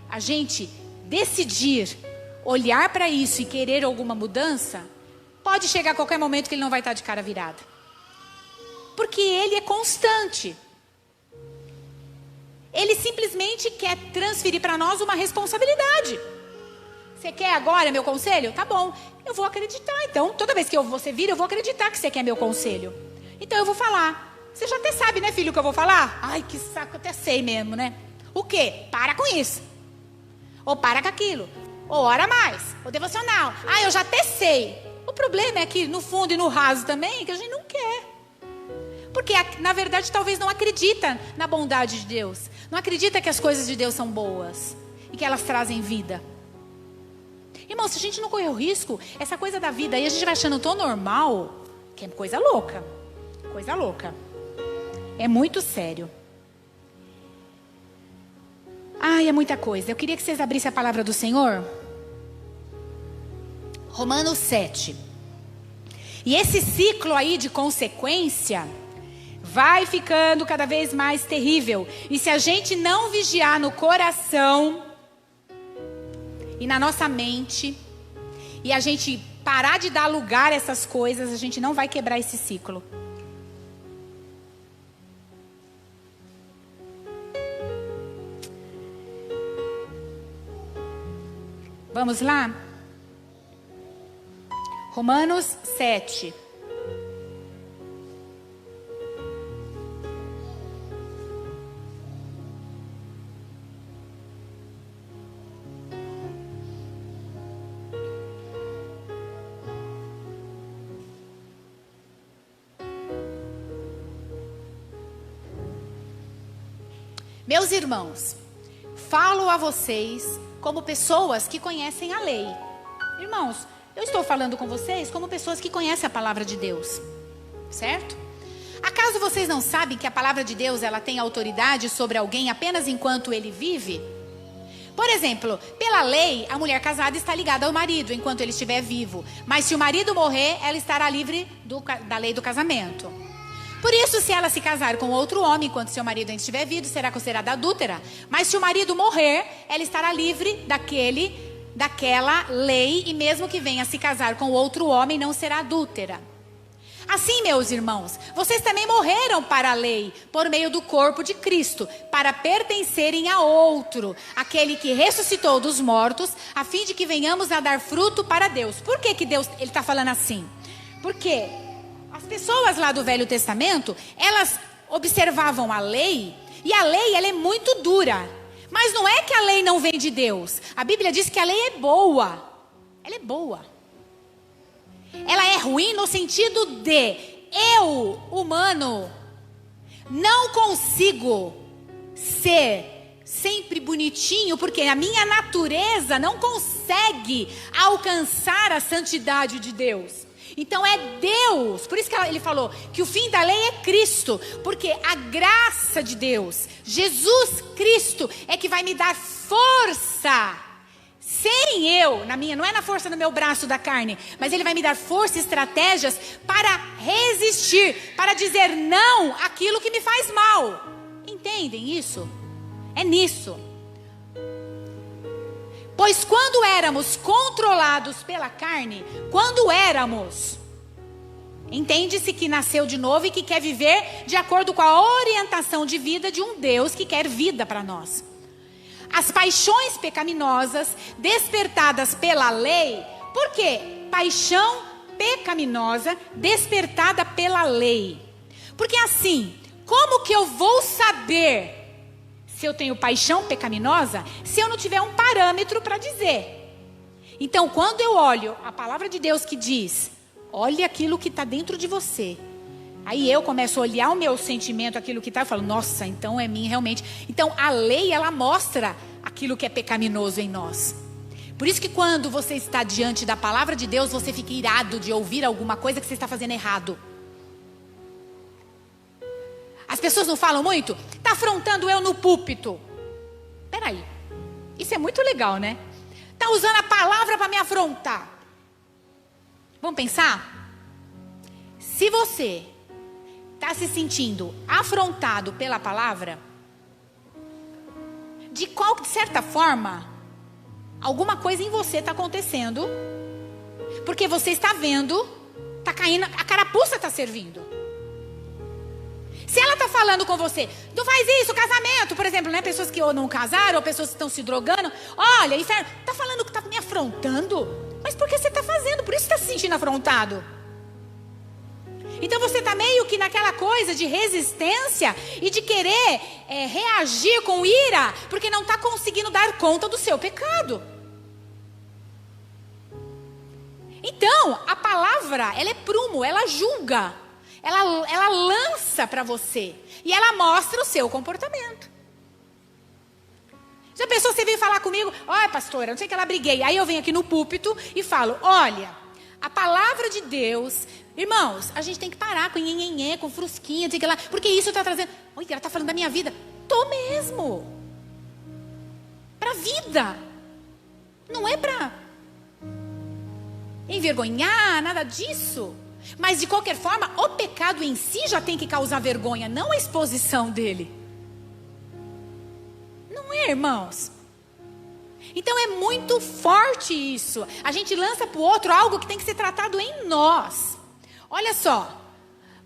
a gente decidir olhar para isso e querer alguma mudança, pode chegar a qualquer momento que ele não vai estar de cara virada. Porque ele é constante. Ele simplesmente quer transferir para nós uma responsabilidade. Você quer agora meu conselho? Tá bom, eu vou acreditar. Então, toda vez que você vir, eu vou acreditar que você quer meu conselho. Então, eu vou falar. Você já até sabe, né, filho, o que eu vou falar? Ai, que saco, eu até sei mesmo, né? O quê? Para com isso. Ou para com aquilo. Ou ora mais. Ou devocional. Ah, eu já até sei. O problema é que, no fundo e no raso também, que a gente não quer. Porque, na verdade, talvez não acredita na bondade de Deus. Não acredita que as coisas de Deus são boas. E que elas trazem vida. Irmão, se a gente não correr o risco, essa coisa da vida aí a gente vai achando tão normal, que é coisa louca. Coisa louca. É muito sério. Ai, é muita coisa. Eu queria que vocês abrissem a palavra do Senhor. Romanos 7. E esse ciclo aí de consequência vai ficando cada vez mais terrível. E se a gente não vigiar no coração e na nossa mente, e a gente parar de dar lugar a essas coisas, a gente não vai quebrar esse ciclo. Vamos lá? Romanos 7. Meus irmãos, falo a vocês como pessoas que conhecem a lei. Irmãos, eu estou falando com vocês como pessoas que conhecem a palavra de Deus. Certo? Acaso vocês não sabem que a palavra de Deus ela tem autoridade sobre alguém apenas enquanto ele vive? Por exemplo, pela lei, a mulher casada está ligada ao marido enquanto ele estiver vivo. Mas se o marido morrer, ela estará livre da lei do casamento. Por isso, se ela se casar com outro homem enquanto seu marido ainda estiver vivo, será considerada adúltera. Mas se o marido morrer, ela estará livre daquela lei, e mesmo que venha se casar com outro homem, não será adúltera. Assim, meus irmãos, vocês também morreram para a lei, por meio do corpo de Cristo, para pertencerem a outro, aquele que ressuscitou dos mortos, a fim de que venhamos a dar fruto para Deus. Por que Deus ele está falando assim? Porque as pessoas lá do Velho Testamento, elas observavam a lei, e a lei ela é muito dura. Mas não é que a lei não vem de Deus. A Bíblia diz que a lei é boa. Ela é boa. Ela é ruim no sentido de eu, humano, não consigo ser sempre bonitinho, porque a minha natureza não consegue alcançar a santidade de Deus. Então é Deus, por isso que ele falou que o fim da lei é Cristo, porque a graça de Deus, Jesus Cristo, é que vai me dar força. Sem eu, não é na força do meu braço da carne, mas Ele vai me dar força e estratégias para resistir, para dizer não àquilo que me faz mal. Entendem isso? É nisso. Pois quando éramos controlados pela carne, entende-se que nasceu de novo e que quer viver de acordo com a orientação de vida de um Deus que quer vida para nós. As paixões pecaminosas despertadas pela lei. Por quê? Paixão pecaminosa despertada pela lei. Porque assim, como que eu vou saber se eu tenho paixão pecaminosa se eu não tiver um parâmetro para dizer? Então, quando eu olho a palavra de Deus que diz, olhe aquilo que está dentro de você. Aí eu começo a olhar o meu sentimento, aquilo que está, eu falo, nossa, então é mim realmente. Então a lei, ela mostra aquilo que é pecaminoso em nós. Por isso que quando você está diante da palavra de Deus, você fica irado de ouvir alguma coisa que você está fazendo errado. As pessoas não falam muito? Está afrontando eu no púlpito. Peraí, Isso é muito legal, né? Está usando a palavra para me afrontar. Vamos pensar? Se você está se sentindo afrontado pela palavra, de certa forma, alguma coisa em você está acontecendo, porque você está vendo, está caindo, a carapuça está servindo. Se ela está falando com você, não faz isso, casamento, por exemplo, né? Pessoas que ou não casaram, ou pessoas que estão se drogando. Olha, inferno, está falando que está me afrontando. Mas por que você está fazendo? Por isso está se sentindo afrontado. Então você está meio que naquela coisa de resistência e de querer reagir com ira, porque não está conseguindo dar conta do seu pecado. Então, a palavra, ela é prumo, ela julga. Ela lança para você. E ela mostra o seu comportamento. Já pensou, você veio falar comigo? Olha, pastora, não sei que ela briguei. Aí eu venho aqui no púlpito e falo, olha, a palavra de Deus... Irmãos, a gente tem que parar com nhenhenhê, com frusquinha, sei que lá, porque isso está trazendo... Olha, ela está falando da minha vida. Tô mesmo. Para vida. Não é para envergonhar, nada disso. Mas de qualquer forma, o pecado em si já tem que causar vergonha, não a exposição dele. Não é, irmãos? Então é muito forte isso. A gente lança para o outro algo que tem que ser tratado em nós. Olha só.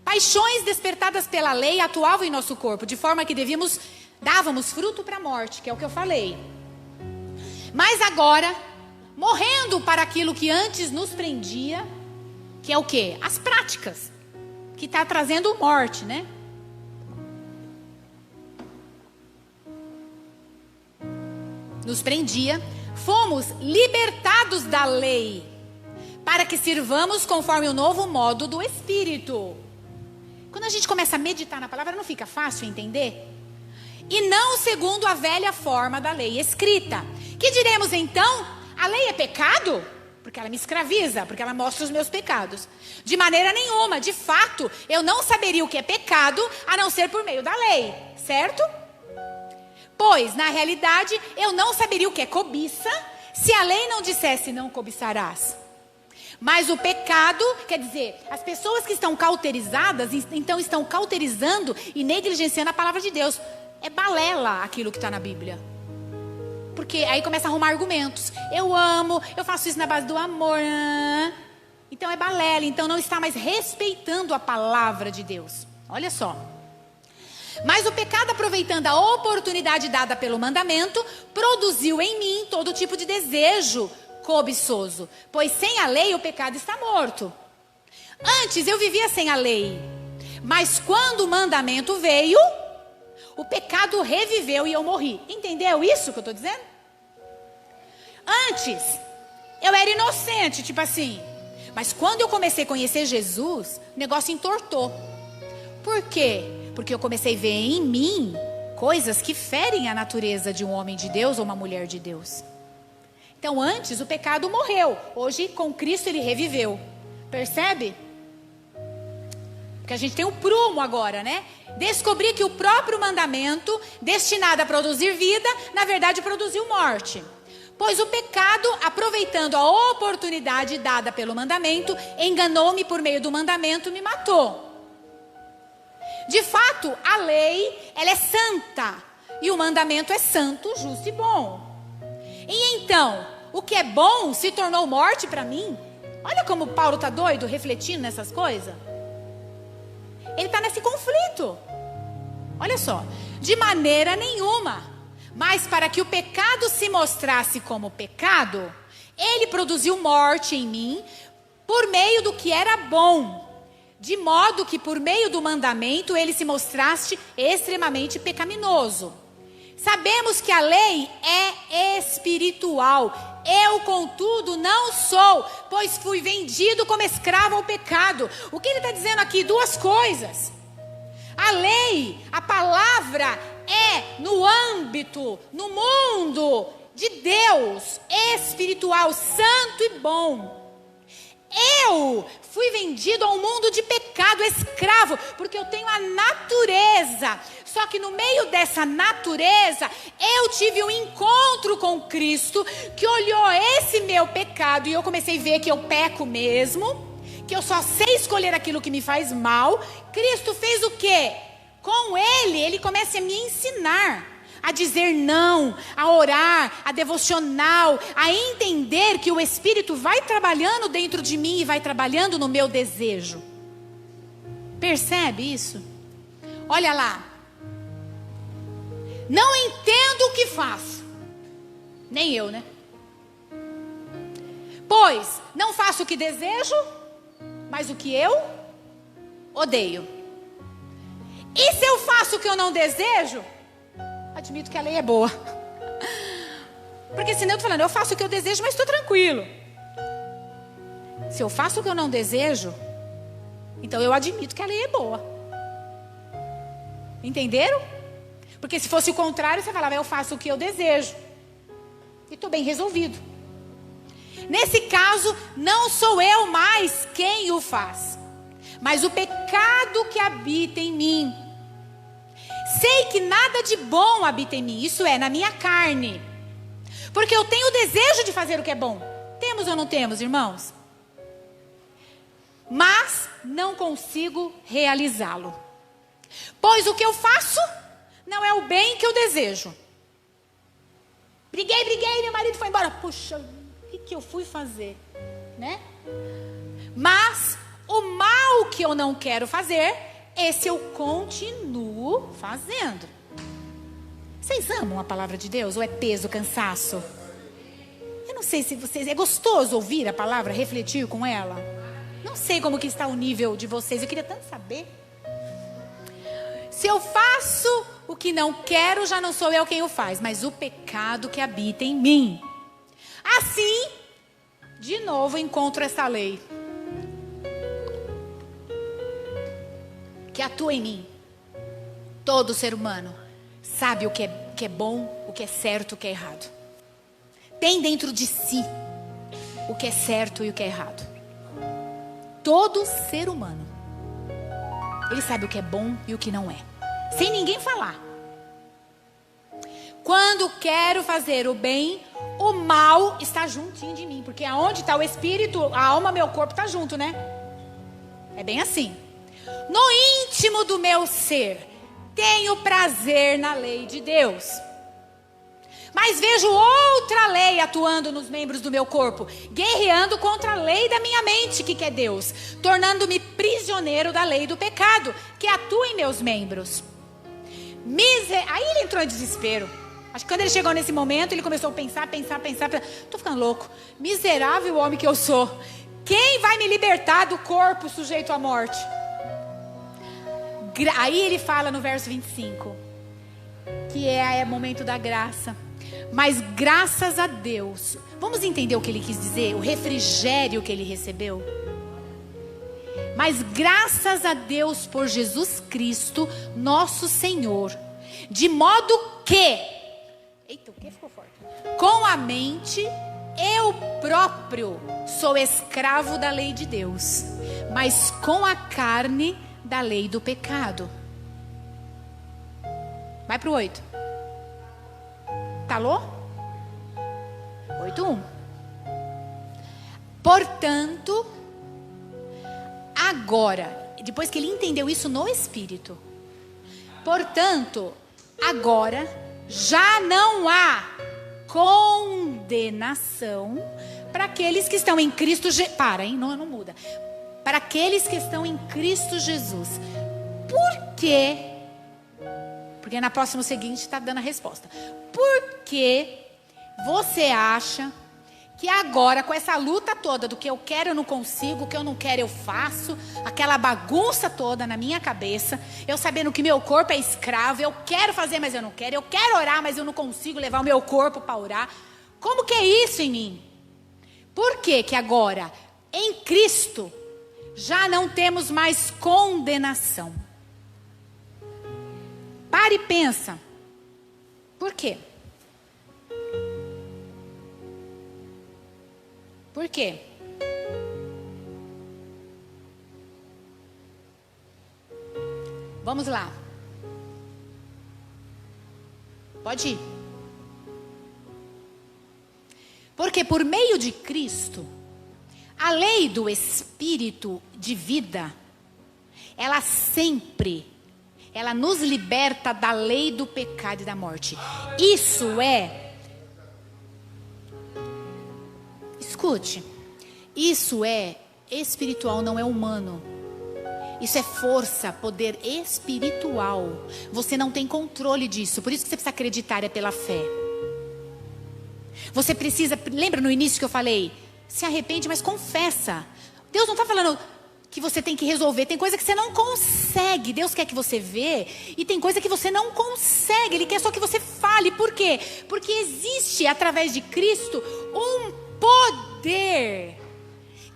Paixões despertadas pela lei atuavam em nosso corpo, de forma que dávamos fruto para a morte, que é o que eu falei. Mas agora, morrendo para aquilo que antes nos prendia, que é o quê? As práticas, que está trazendo morte, né? Nos prendia, fomos libertados da lei, para que sirvamos conforme o novo modo do Espírito. Quando a gente começa a meditar na palavra, não fica fácil entender? E não segundo a velha forma da lei escrita. Que diremos então? A lei é pecado? Porque ela me escraviza, porque ela mostra os meus pecados. De maneira nenhuma, de fato, eu não saberia o que é pecado, a não ser por meio da lei, certo? Pois, na realidade, eu não saberia o que é cobiça, se a lei não dissesse não cobiçarás. Mas o pecado, quer dizer, as pessoas que estão cauterizadas, então estão cauterizando e negligenciando a palavra de Deus. É balela aquilo que está na Bíblia. Porque aí começa a arrumar argumentos. Eu amo, eu faço isso na base do amor. Então é balela, então não está mais respeitando a palavra de Deus. Olha só. Mas o pecado, aproveitando a oportunidade dada pelo mandamento, produziu em mim todo tipo de desejo cobiçoso. Pois sem a lei o pecado está morto. Antes eu vivia sem a lei. Mas quando o mandamento veio, o pecado reviveu e eu morri. Entendeu isso que eu estou dizendo? Antes, eu era inocente, tipo assim. Mas quando eu comecei a conhecer Jesus, o negócio entortou. Por quê? Porque eu comecei a ver em mim coisas que ferem a natureza de um homem de Deus ou uma mulher de Deus. Então antes o pecado morreu. Hoje com Cristo ele reviveu. Percebe? Porque a gente tem um prumo agora, né? Descobri que o próprio mandamento, destinado a produzir vida, na verdade produziu morte. Pois o pecado, aproveitando a oportunidade dada pelo mandamento, enganou-me por meio do mandamento e me matou. De fato, a lei, ela é santa. E o mandamento é santo, justo e bom. E então, o que é bom se tornou morte para mim? Olha como Paulo está doido, refletindo nessas coisas. Ele está nesse conflito. Olha só. De maneira nenhuma. Mas para que o pecado se mostrasse como pecado, ele produziu morte em mim por meio do que era bom. De modo que por meio do mandamento ele se mostrasse extremamente pecaminoso. Sabemos que a lei é espiritual. Eu, contudo, não sou, pois fui vendido como escravo ao pecado. O que ele está dizendo aqui? Duas coisas. A lei, a palavra é no âmbito, no mundo de Deus, espiritual, santo e bom. Eu fui vendido a um mundo de pecado, escravo, porque eu tenho a natureza Só que no meio dessa natureza, eu tive um encontro com Cristo, que olhou esse meu pecado, e eu comecei a ver que eu peco mesmo, que eu só sei escolher aquilo que me faz mal. Cristo fez o quê? Com ele começa a me ensinar a dizer não, a orar, a devocional, a entender que o Espírito vai trabalhando dentro de mim e vai trabalhando no meu desejo. Percebe isso? Olha lá. Não entendo o que faço. Nem eu, né? Pois não faço o que desejo, mas o que eu odeio. E se eu faço o que eu não desejo, admito que a lei é boa. Porque senão eu estou falando, eu faço o que eu desejo, mas estou tranquilo. Se eu faço o que eu não desejo, então eu admito que a lei é boa. Entenderam? Porque se fosse o contrário, você falava, eu faço o que eu desejo. E estou bem resolvido. Nesse caso, não sou eu mais quem o faz, mas o pecado que habita em mim. Sei que nada de bom habita em mim, isso é, na minha carne. Porque eu tenho o desejo de fazer o que é bom. Temos ou não temos, irmãos? Mas não consigo realizá-lo. Pois o que eu faço não é o bem que eu desejo. Briguei, meu marido foi embora. Puxa, o que eu fui fazer? Né? Mas o mal que eu não quero fazer, esse eu continuo fazendo. Vocês amam a palavra de Deus ou é peso, cansaço? Eu não sei se vocês... É gostoso ouvir a palavra, refletir com ela? Não sei como que está o nível de vocês. Eu queria tanto saber. Se eu faço o que não quero, já não sou eu quem o faz, mas o pecado que habita em mim. Assim, de novo encontro essa lei que atua em mim. Todo ser humano sabe o que é bom, o que é certo, o que é errado. Tem dentro de si o que é certo e o que é errado. Todo ser humano, ele sabe o que é bom e o que não é, sem ninguém falar. Quando quero fazer o bem, o mal está juntinho de mim, porque aonde está o espírito, a alma, meu corpo está junto, né? É bem assim. No íntimo do meu ser, tenho prazer na lei de Deus, mas vejo outra lei atuando nos membros do meu corpo, guerreando contra a lei da minha mente, que é Deus, tornando-me prisioneiro da lei do pecado, que atua em meus membros. Aí ele entrou em desespero. Acho que quando ele chegou nesse momento, ele começou a pensar. Estou ficando louco. Miserável homem que eu sou. Quem vai me libertar do corpo sujeito à morte? Aí ele fala no verso 25, que é o momento da graça. Mas graças a Deus, vamos entender o que ele quis dizer? O refrigério que ele recebeu. Mas graças a Deus por Jesus Cristo, nosso Senhor, de modo que, eita, o que ficou forte? Com a mente, eu próprio sou escravo da lei de Deus, mas com a carne, da lei do pecado. Vai para o 8. Talou? 8:1. Portanto, agora, depois que ele entendeu isso no Espírito, portanto, agora já não há condenação para aqueles que estão em Cristo Jesus. Não muda. Para aqueles que estão em Cristo Jesus. Por quê? Porque na próxima seguinte está dando a resposta. Por que você acha que agora, com essa luta toda do que eu quero eu não consigo, o que eu não quero eu faço, aquela bagunça toda na minha cabeça, eu sabendo que meu corpo é escravo, eu quero fazer, mas eu não quero, eu quero orar, mas eu não consigo levar o meu corpo para orar. Como que é isso em mim? Por que que agora, em Cristo, já não temos mais condenação? Para e pensa. Por quê? Por quê? Vamos lá. Pode ir. Porque por meio de Cristo, a lei do Espírito de vida, ela nos liberta da lei do pecado e da morte. Isso é, escute, isso é espiritual, não é humano. Isso é força, poder espiritual. Você não tem controle disso, por isso que você precisa acreditar, é pela fé. Você precisa, lembra no início que eu falei? Se arrepende, mas confessa. Deus não está falando que você tem que resolver. Tem coisa que você não consegue. Deus quer que você vê. E tem coisa que você não consegue. Ele quer só que você fale. Por quê? Porque existe, através de Cristo, um poder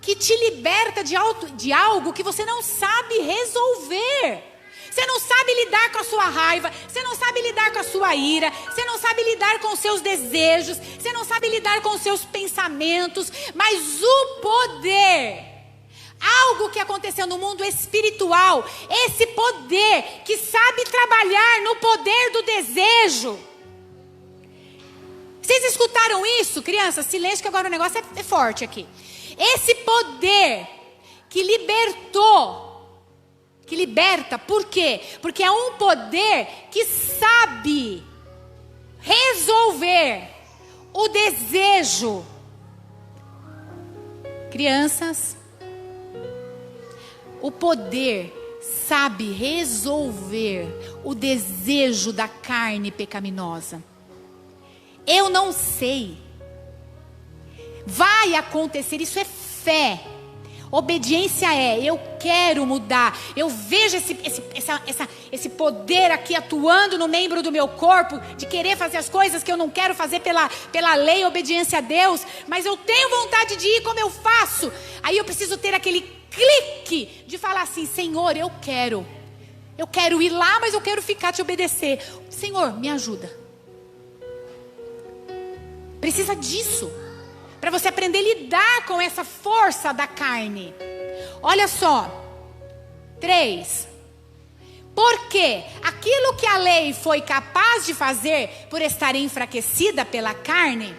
que te liberta de algo que você não sabe resolver. Você não sabe lidar com a sua raiva, você não sabe lidar com a sua ira, você não sabe lidar com os seus desejos, você não sabe lidar com os seus pensamentos, mas o poder, algo que aconteceu no mundo espiritual, esse poder que sabe trabalhar no poder do desejo. Vocês escutaram isso, crianças? Silêncio que agora o negócio é forte aqui. Esse poder que liberta, por quê? Porque é um poder que sabe resolver o desejo. Crianças, o poder sabe resolver o desejo da carne pecaminosa. Eu não sei. Vai acontecer, isso é fé. Obediência é, eu quero mudar. Eu vejo esse poder aqui atuando no membro do meu corpo, de querer fazer as coisas que eu não quero fazer pela lei, obediência a Deus. Mas eu tenho vontade de ir, como eu faço? Aí eu preciso ter aquele clique de falar assim: Senhor, eu quero ir lá, mas eu quero ficar te obedecer. Senhor, me ajuda. Precisa disso. Para você aprender a lidar com essa força da carne. Olha só. 3. Porque aquilo que a lei foi capaz de fazer por estar enfraquecida pela carne,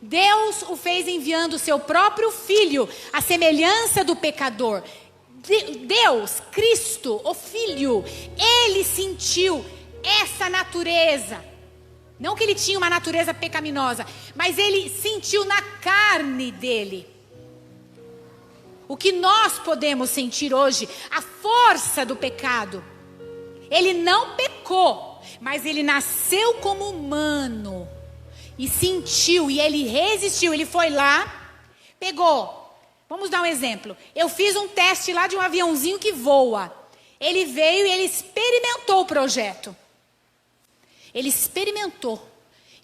Deus o fez enviando o seu próprio Filho, à semelhança do pecador. Deus, Cristo, o Filho, Ele sentiu essa natureza. Não que ele tinha uma natureza pecaminosa, mas ele sentiu na carne dele. O que nós podemos sentir hoje, a força do pecado. Ele não pecou, mas ele nasceu como humano. E sentiu, e ele resistiu. Ele foi lá, pegou. Vamos dar um exemplo. Eu fiz um teste lá de um aviãozinho que voa. Ele veio e ele experimentou o projeto. Ele experimentou.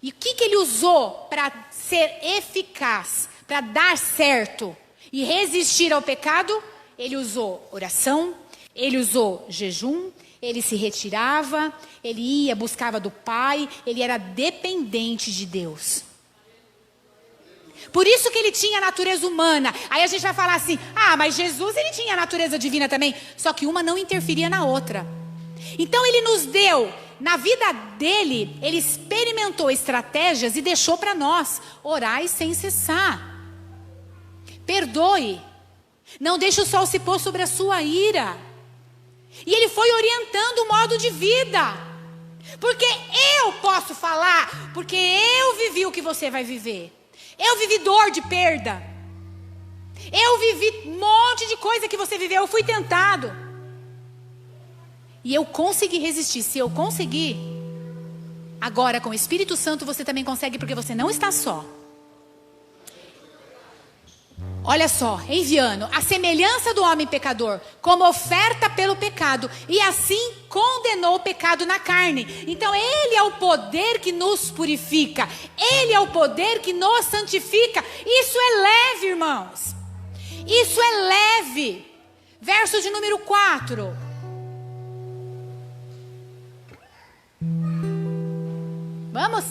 E o que ele usou para ser eficaz, para dar certo e resistir ao pecado? Ele usou oração, ele usou jejum, ele se retirava, ele ia, buscava do Pai, ele era dependente de Deus. Por isso que ele tinha a natureza humana. Aí a gente vai falar assim: ah, mas Jesus ele tinha a natureza divina também. Só que uma não interferia na outra. Então ele nos deu, na vida dele, ele experimentou estratégias e deixou para nós: orai sem cessar. Perdoe. Não deixe o sol se pôr sobre a sua ira. E ele foi orientando o modo de vida. Porque eu posso falar, porque eu vivi o que você vai viver. Eu vivi dor de perda. Eu vivi um monte de coisa que você viveu. Eu fui tentado. E eu consegui resistir. Se eu conseguir, agora com o Espírito Santo você também consegue, porque você não está só. Olha só, enviando a semelhança do homem pecador, como oferta pelo pecado, e assim condenou o pecado na carne. Então ele é o poder que nos purifica, ele é o poder que nos santifica. Isso é leve, irmãos. Isso é leve. Verso de número 4. Vamos?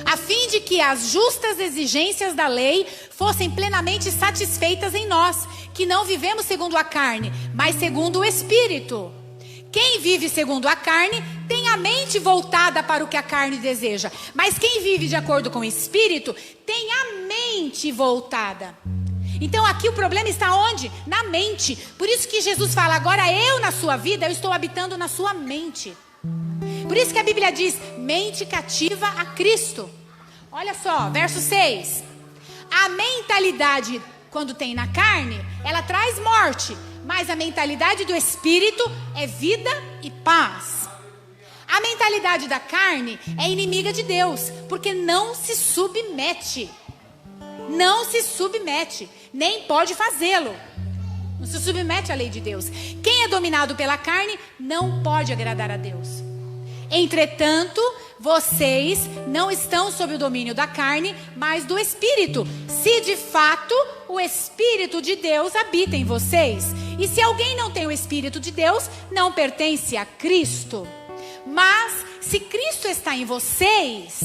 A fim de que as justas exigências da lei fossem plenamente satisfeitas em nós, que não vivemos segundo a carne, mas segundo o Espírito. Quem vive segundo a carne tem a mente voltada para o que a carne deseja. Mas quem vive de acordo com o Espírito tem a mente voltada. Então aqui o problema está onde? Na mente. Por isso que Jesus fala, agora eu na sua vida, eu estou habitando na sua mente. Por isso que a Bíblia diz, mente cativa a Cristo. Olha só, verso 6. A mentalidade, quando tem na carne, ela traz morte. Mas a mentalidade do Espírito é vida e paz. A mentalidade da carne é inimiga de Deus, porque não se submete. Não se submete, nem pode fazê-lo. Não se submete à lei de Deus. Quem é dominado pela carne não pode agradar a Deus. Entretanto, vocês não estão sob o domínio da carne, mas do Espírito. Se de fato o Espírito de Deus habita em vocês. E se alguém não tem o Espírito de Deus, não pertence a Cristo. Mas se Cristo está em vocês,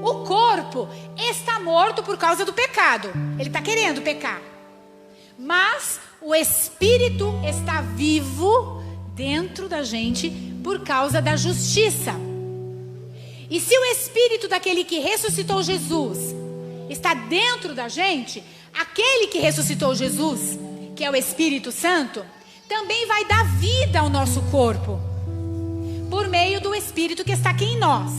o corpo está morto por causa do pecado. Ele está querendo pecar. Mas o Espírito está vivo dentro da gente por causa da justiça. E se o Espírito daquele que ressuscitou Jesus está dentro da gente, aquele que ressuscitou Jesus, que é o Espírito Santo, também vai dar vida ao nosso corpo, por meio do Espírito que está aqui em nós.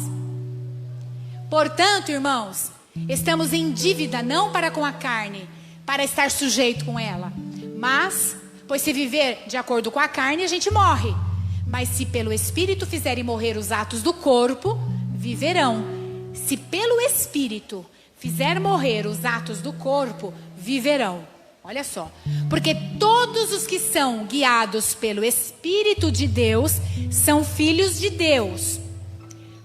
Portanto, irmãos, estamos em dívida não para com a carne, para estar sujeito com ela. Mas, pois se viver de acordo com a carne, a gente morre. Mas se pelo Espírito fizerem morrer os atos do corpo, viverão. Se pelo Espírito fizer morrer os atos do corpo, viverão. Olha só. Porque todos os que são guiados pelo Espírito de Deus são filhos de Deus.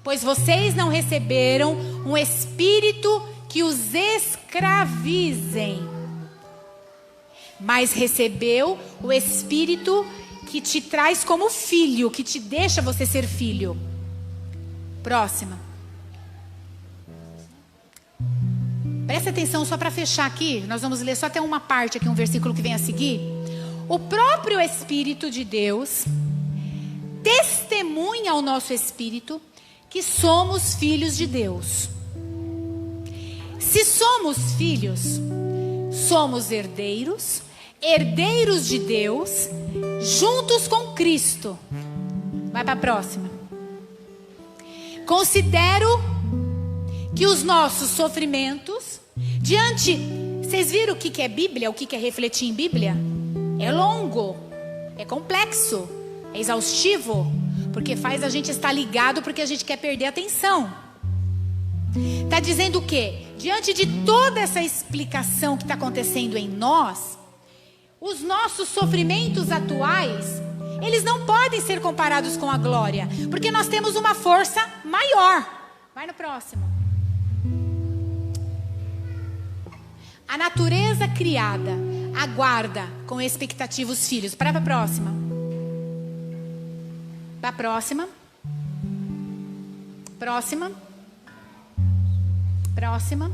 Pois vocês não receberam um espírito que os escravizem, mas recebeu o Espírito que te traz como filho, que te deixa você ser filho. Próxima. Presta atenção só para fechar aqui. Nós vamos ler só até uma parte aqui, um versículo que vem a seguir. O próprio Espírito de Deus testemunha ao nosso espírito que somos filhos de Deus. Se somos filhos, somos herdeiros, herdeiros de Deus, juntos com Cristo. Vai para a próxima. Considero que os nossos sofrimentos, diante... Vocês viram o que é Bíblia? O que é refletir em Bíblia? É longo, é complexo, é exaustivo, porque faz a gente estar ligado, porque a gente quer perder a atenção. Está dizendo o quê? Diante de toda essa explicação que está acontecendo em nós, os nossos sofrimentos atuais, eles não podem ser comparados com a glória, porque nós temos uma força maior. Vai no próximo. A natureza criada aguarda com expectativa os filhos. Para a próxima. Para a próxima. Próxima. Próxima.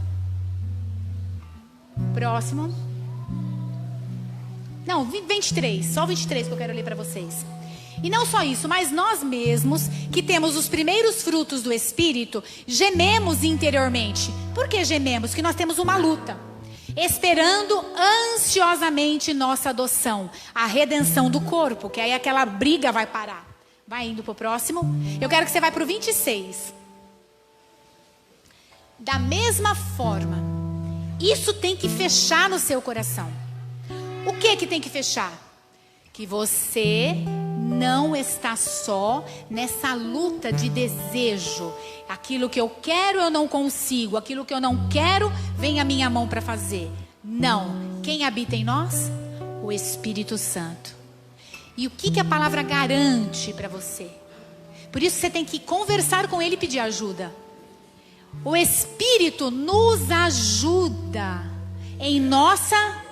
Próximo. Não, 23. Só o 23 que eu quero ler para vocês. E não só isso, mas nós mesmos, que temos os primeiros frutos do Espírito, gememos interiormente. Por que gememos? Porque nós temos uma luta. Esperando ansiosamente nossa adoção, a redenção do corpo, que aí aquela briga vai parar. Vai indo para o próximo. Eu quero que você vá para o 26. Da mesma forma, isso tem que fechar no seu coração. O que tem que fechar? Que você não está só nessa luta de desejo. Aquilo que eu quero eu não consigo. Aquilo que eu não quero vem a minha mão para fazer. Não. Quem habita em nós? O Espírito Santo. E o que a palavra garante para você? Por isso você tem que conversar com Ele e pedir ajuda. O Espírito nos ajuda em nossa...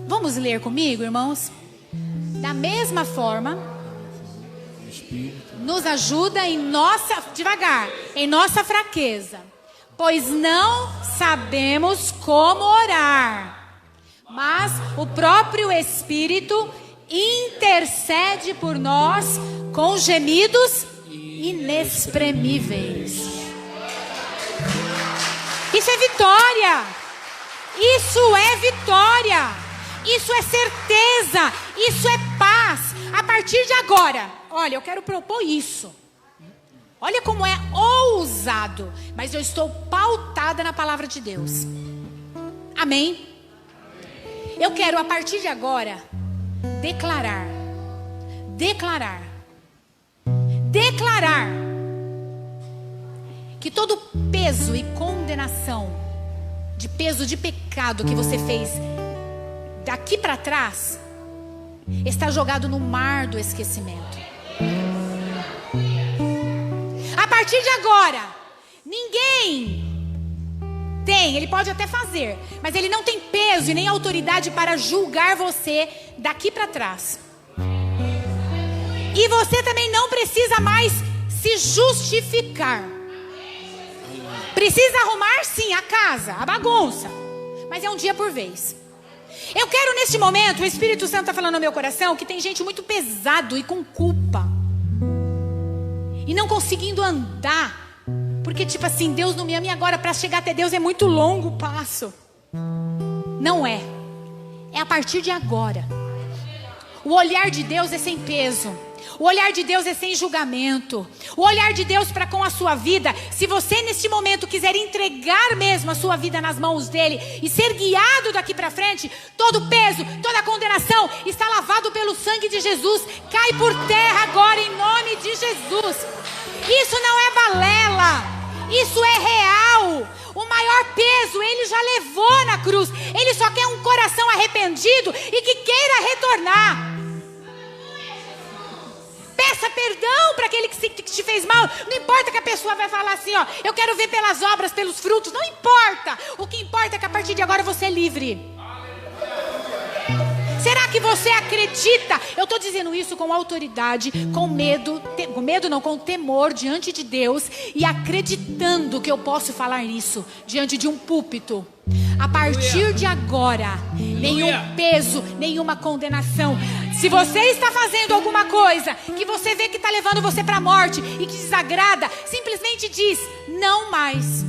Vamos ler comigo, irmãos? Da mesma forma, nos ajuda em nossa... Devagar. Em nossa fraqueza. Pois não sabemos como orar. Mas o próprio Espírito intercede por nós com gemidos inexprimíveis. Isso é vitória. Isso é vitória. Isso é certeza. Isso é paz. A partir de agora, olha, eu quero propor isso. Olha como é ousado, mas eu estou pautada na palavra de Deus. Amém? Eu quero a partir de agora declarar que todo peso e condenação, de peso de pecado que você fez daqui para trás, está jogado no mar do esquecimento. A partir de agora, ninguém tem, ele pode até fazer, mas ele não tem peso e nem autoridade para julgar você daqui para trás. E você também não precisa mais se justificar. Precisa arrumar sim a casa, a bagunça, mas é um dia por vez. Eu quero neste momento, o Espírito Santo está falando no meu coração que tem gente muito pesado e com culpa e não conseguindo andar, porque tipo assim, Deus não me ama e agora para chegar até Deus é muito longo o passo. Não é. É a partir de agora. O olhar de Deus é sem peso. O olhar de Deus é sem julgamento. O olhar de Deus para com a sua vida, se você neste momento quiser entregar mesmo a sua vida nas mãos dele e ser guiado daqui para frente, todo peso, toda condenação está lavado pelo sangue de Jesus. Cai por terra agora em nome de Jesus. Isso não é balela, isso é real. O maior peso ele já levou na cruz. Ele só quer um coração arrependido e que queira retornar. Peça perdão para aquele que te fez mal. Não importa que a pessoa vai falar assim, ó, eu quero ver pelas obras, pelos frutos. Não importa. O que importa é que a partir de agora você é livre. Será que você acredita? Eu estou dizendo isso com autoridade, com medo, com medo não, com temor diante de Deus e acreditando que eu posso falar isso diante de um púlpito. A partir de agora, nenhum peso, nenhuma condenação. Se você está fazendo alguma coisa que você vê que está levando você para a morte e que desagrada, simplesmente diz, não mais.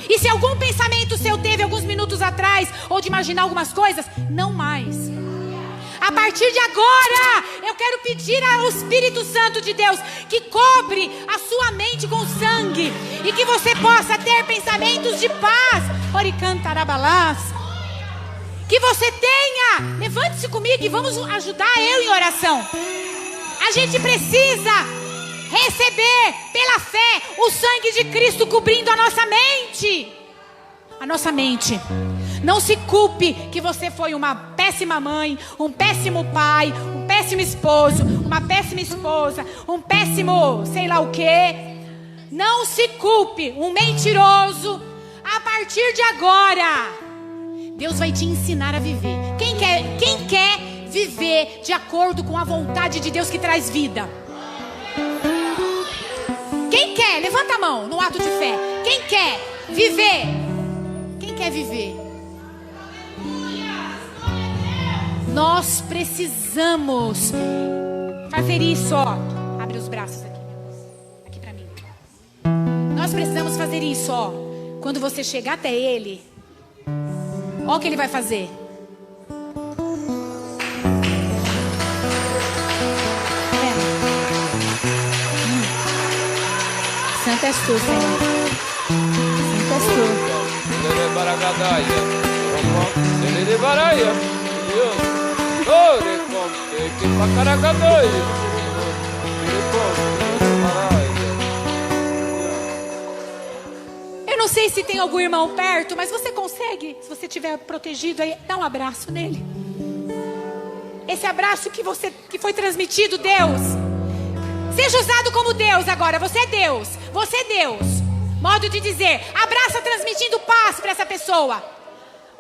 E se algum pensamento seu teve alguns minutos atrás, ou de imaginar algumas coisas, não mais. A partir de agora, eu quero pedir ao Espírito Santo de Deus que cobre a sua mente com sangue e que você possa ter pensamentos de paz. Oricantarabalás. Que você tenha, levante-se comigo e vamos ajudar eu em oração. A gente precisa receber pela fé o sangue de Cristo cobrindo a nossa mente. A nossa mente. Não se culpe que você foi uma péssima mãe, um péssimo pai, um péssimo esposo, uma péssima esposa, um péssimo sei lá o quê. Não se culpe, um mentiroso. A partir de agora, Deus vai te ensinar a viver. Quem quer viver de acordo com a vontade de Deus que traz vida? Quem quer? Levanta a mão no ato de fé. Quem quer viver? Quem quer viver? Nós precisamos fazer isso, ó. Abre os braços aqui. Aqui pra mim. Nós precisamos fazer isso, ó. Quando você chegar até Ele, ó o que Ele vai fazer. Santo és tu, Senhor. Santo és tu. Eu não sei se tem algum irmão perto, mas você consegue, se você estiver protegido aí, dá um abraço nele. Esse abraço que foi transmitido, Deus. Seja usado como Deus agora. Você é Deus. Você é Deus. Modo de dizer, abraça transmitindo paz para essa pessoa.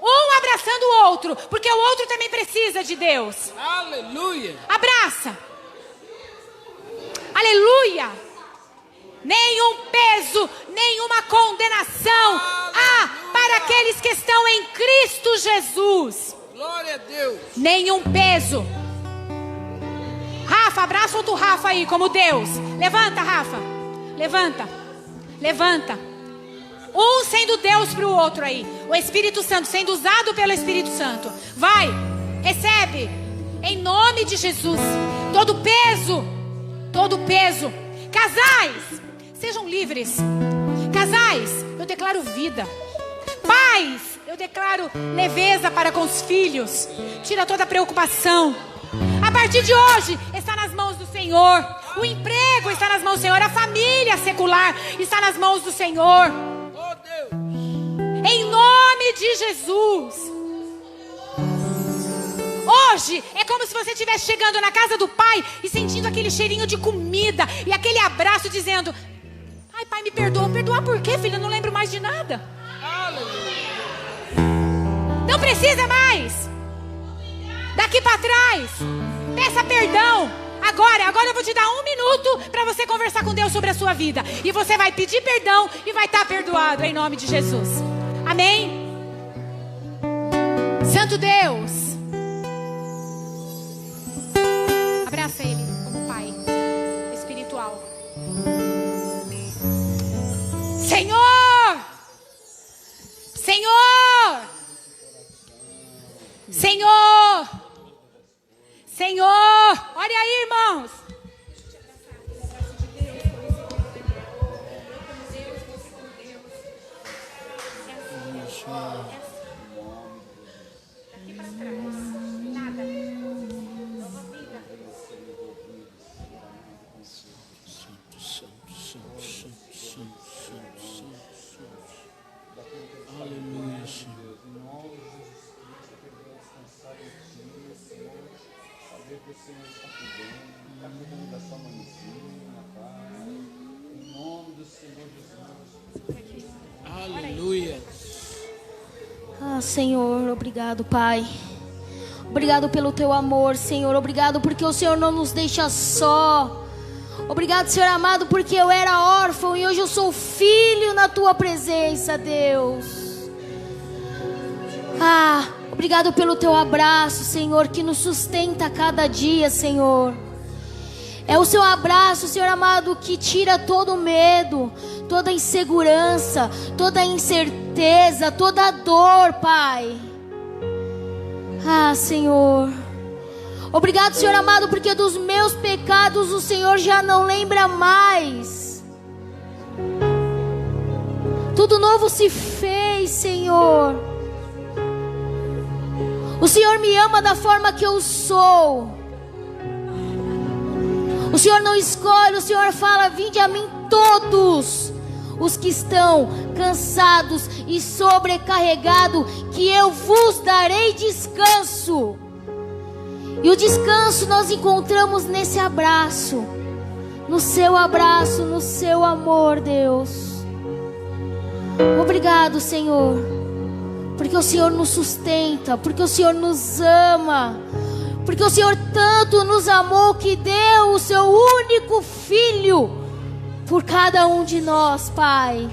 Um abraçando o outro, porque o outro também precisa de Deus. Aleluia. Abraça. Aleluia. Nenhum peso, nenhuma condenação há para aqueles que estão em Cristo Jesus. Glória a Deus. Nenhum peso. Rafa, abraça outro Rafa aí, como Deus. Levanta, Rafa. Levanta. Levanta. Um sendo Deus para o outro aí. O Espírito Santo sendo usado pelo Espírito Santo. Vai, recebe. Em nome de Jesus. Todo peso. Todo peso. Casais, sejam livres. Casais, eu declaro vida. Pais, eu declaro leveza para com os filhos. Tira toda a preocupação. A partir de hoje, está nas mãos do Senhor. O emprego está nas mãos do Senhor. A família secular está nas mãos do Senhor. Oh, Deus. Em nome de Jesus. Hoje é como se você estivesse chegando na casa do pai e sentindo aquele cheirinho de comida e aquele abraço dizendo: ai, pai, me perdoa. Perdoar por quê, filho? Eu não lembro mais de nada. Não precisa mais. Daqui para trás, peça perdão. Agora eu vou te dar 1 minuto para você conversar com Deus sobre a sua vida. E você vai pedir perdão e vai estar perdoado em nome de Jesus. Amém? Santo Deus, abraça Ele como Pai espiritual. Senhor! Senhor! Senhor! Senhor! Olha aí, irmãos! Daqui para trás, nada. Nova vida. Aleluia, Senhor. Aleluia. Ah, Senhor, obrigado, Pai. Obrigado pelo teu amor, Senhor. Obrigado porque o Senhor não nos deixa só. Obrigado, Senhor amado, porque eu era órfão e hoje eu sou filho na tua presença, Deus. Ah, obrigado pelo teu abraço, Senhor, que nos sustenta a cada dia, Senhor. É o seu abraço, Senhor amado, que tira todo o medo, toda a insegurança, toda a incerteza, toda a dor, Pai. Ah, Senhor. Obrigado, Senhor amado, porque dos meus pecados o Senhor já não lembra mais. Tudo novo se fez, Senhor. O Senhor me ama da forma que eu sou. O Senhor não escolhe, o Senhor fala: vinde a mim todos os que estão cansados e sobrecarregados, que eu vos darei descanso. E o descanso nós encontramos nesse abraço, no seu abraço, no seu amor, Deus. Obrigado, Senhor, porque o Senhor nos sustenta, porque o Senhor nos ama, porque o Senhor tanto nos amou que deu o seu único filho por cada um de nós, Pai.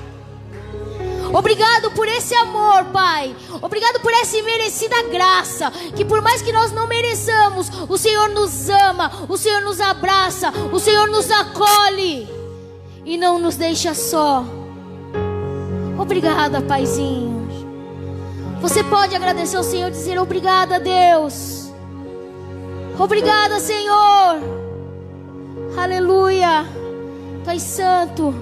Obrigado por esse amor, Pai. Obrigado por essa imerecida graça, que por mais que nós não mereçamos, o Senhor nos ama, o Senhor nos abraça, o Senhor nos acolhe e não nos deixa só. Obrigada, Paizinho. Você pode agradecer ao Senhor e dizer: obrigada, Deus. Obrigada, Senhor. Aleluia. Pai Santo.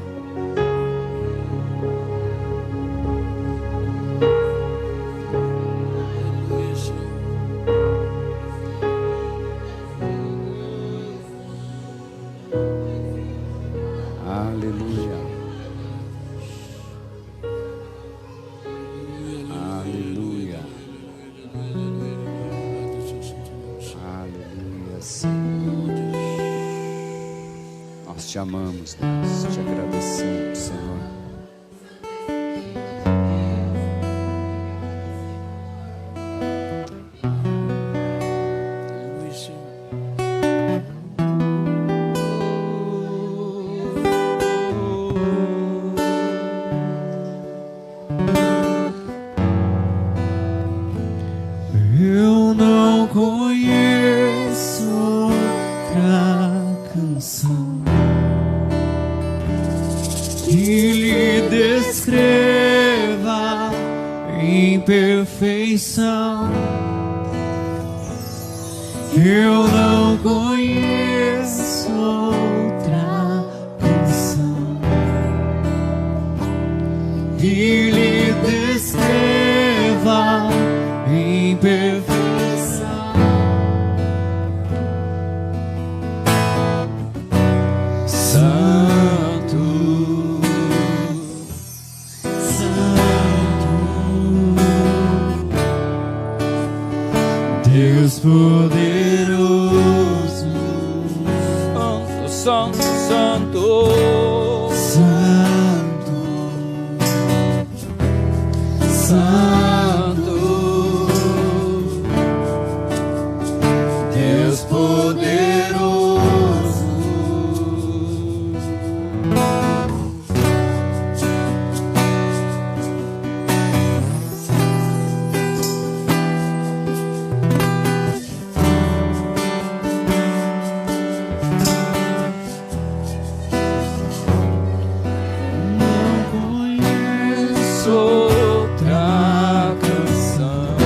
Te amamos, Deus, te agradecemos, Senhor. Eu conheço outra canção que lhe descreva em perfeição. Eu não conheço outra canção que lhe descreva em perfeição. Santo, Santo, Deus poderoso, Santo, Santo, Santo, Santo, Deus poderoso. outra canção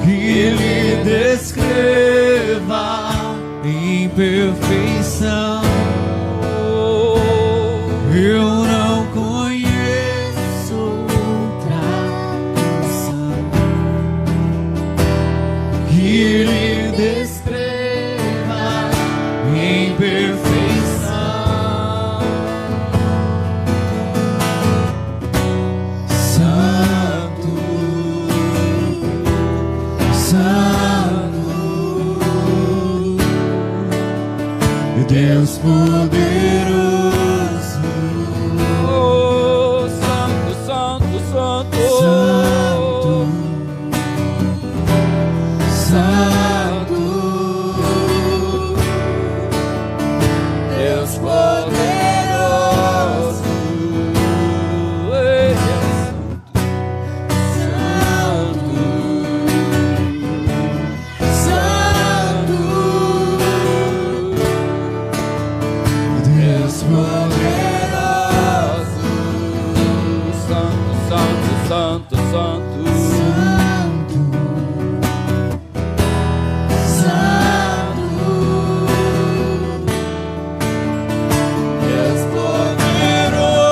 Que lhe descreva em perfeição. Eu não conheço outra canção que lhe descreva em perfeição. Santo, Santo, Deus poderoso, oh, Santo, Santo, Santo, Santo, Deus poderoso, Santo, Santo, Deus poderoso, Santo, Santo, Santo, Santo, Santo, Deus poderoso,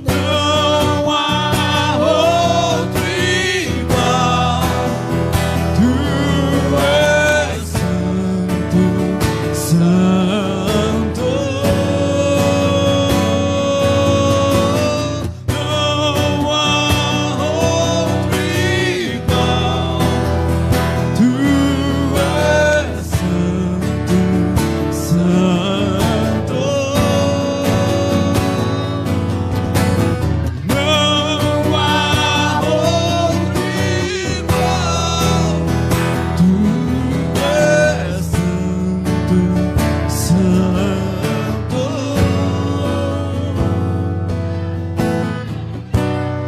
não há outro igual. Tu és santo, santo. Não há outro igual. Tu és santo, santo. Não há outro igual. Tu és santo, santo,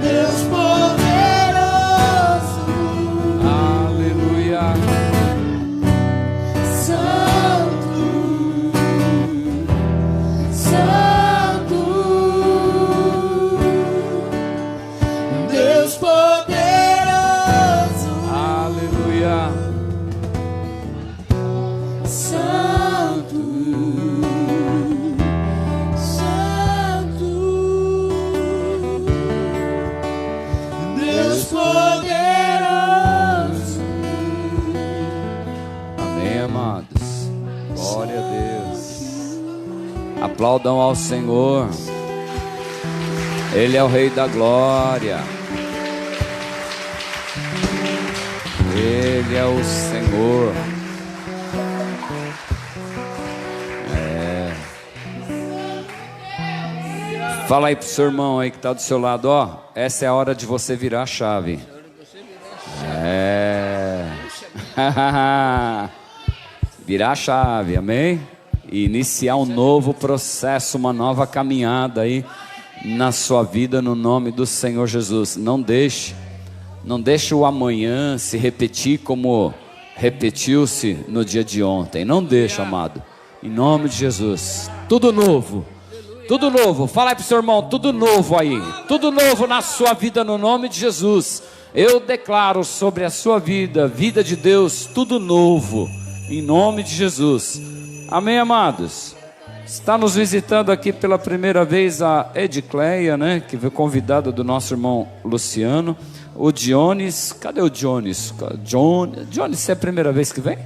Deus poderoso, aleluia, santo, santo, Deus poderoso, aleluia, santo, santo, Deus poderoso. amém, amados, glória a Deus, aplaudam ao Senhor, Ele é o Rei da Glória, Ele é o Senhor, fala aí pro seu irmão aí que tá do seu lado, ó, essa é a hora de você virar a chave, virar a chave, amém? E iniciar um novo processo, uma nova caminhada aí na sua vida, no nome do Senhor Jesus. Não deixe o amanhã se repetir como repetiu-se no dia de ontem. Não deixe, amado, em nome de Jesus. Tudo novo, tudo novo. Fala aí pro seu irmão, tudo novo aí, tudo novo na sua vida, no nome de Jesus. Eu declaro sobre a sua vida, vida de Deus, tudo novo, em nome de Jesus. Amém, amados? Está nos visitando aqui pela primeira vez a Edicleia, né? Que foi convidada do nosso irmão Luciano. O Dionis, cadê o Dionis? Dionis, é a primeira vez que vem?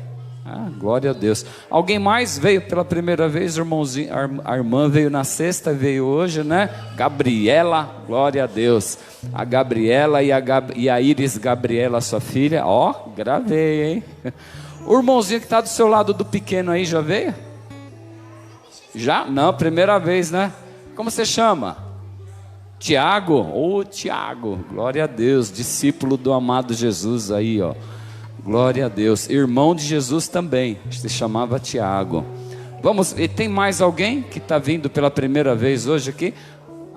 Ah, glória a Deus. Alguém mais veio pela primeira vez? Irmãozinho, a irmã veio na sexta, veio hoje, né? Gabriela, glória a Deus. A Gabriela e a Iris Gabriela, sua filha. Ó, gravei, hein? O irmãozinho que está do seu lado do pequeno aí, já veio? Já? Não, primeira vez, né? Como você chama? Tiago? Ô, Tiago, glória a Deus. Discípulo do amado Jesus aí, ó. Glória a Deus. Irmão de Jesus também, se chamava Tiago. Vamos, e tem mais alguém que está vindo pela primeira vez hoje aqui?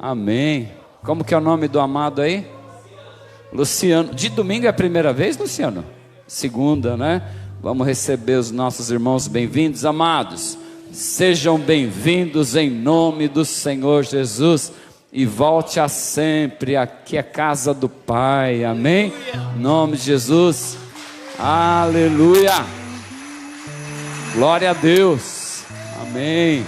Amém. Como que é o nome do amado aí? Luciano. De domingo é a primeira vez, Luciano? Segunda, né? Vamos receber os nossos irmãos bem-vindos, amados. Sejam bem-vindos em nome do Senhor Jesus. E volte a sempre, aqui é a casa do Pai, amém? Em nome de Jesus, aleluia, glória a Deus, amém,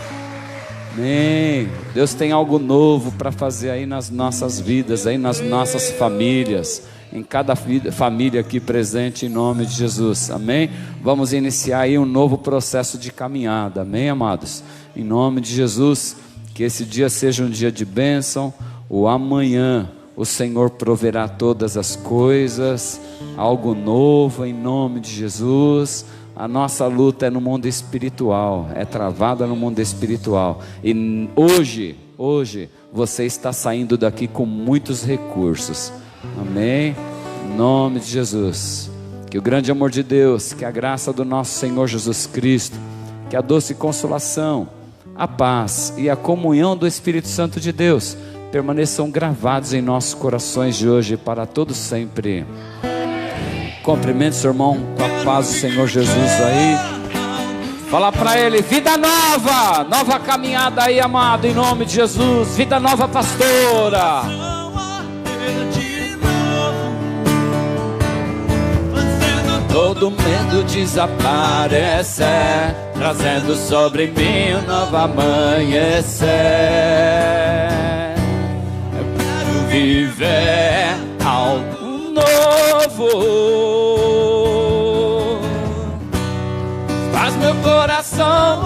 amém. Deus tem algo novo para fazer aí nas nossas vidas, aí nas nossas famílias, em cada família aqui presente, em nome de Jesus, amém? Vamos iniciar aí um novo processo de caminhada, amém, amados? Em nome de Jesus. Que esse dia seja um dia de bênção. O amanhã o Senhor proverá todas as coisas, algo novo em nome de Jesus. A nossa luta é no mundo espiritual, é travada no mundo espiritual. E hoje você está saindo daqui com muitos recursos. Amém? Em nome de Jesus. Que o grande amor de Deus, que a graça do nosso Senhor Jesus Cristo, que a doce consolação, a paz e a comunhão do Espírito Santo de Deus permaneçam gravados em nossos corações de hoje e para todos sempre. Cumprimente seu irmão com a paz do Senhor Jesus aí. Fala para ele, vida nova, nova caminhada aí, amado, em nome de Jesus. Vida nova, pastora. Todo medo desaparece, trazendo sobre mim um novo amanhecer. Eu quero viver algo novo. Faz meu coração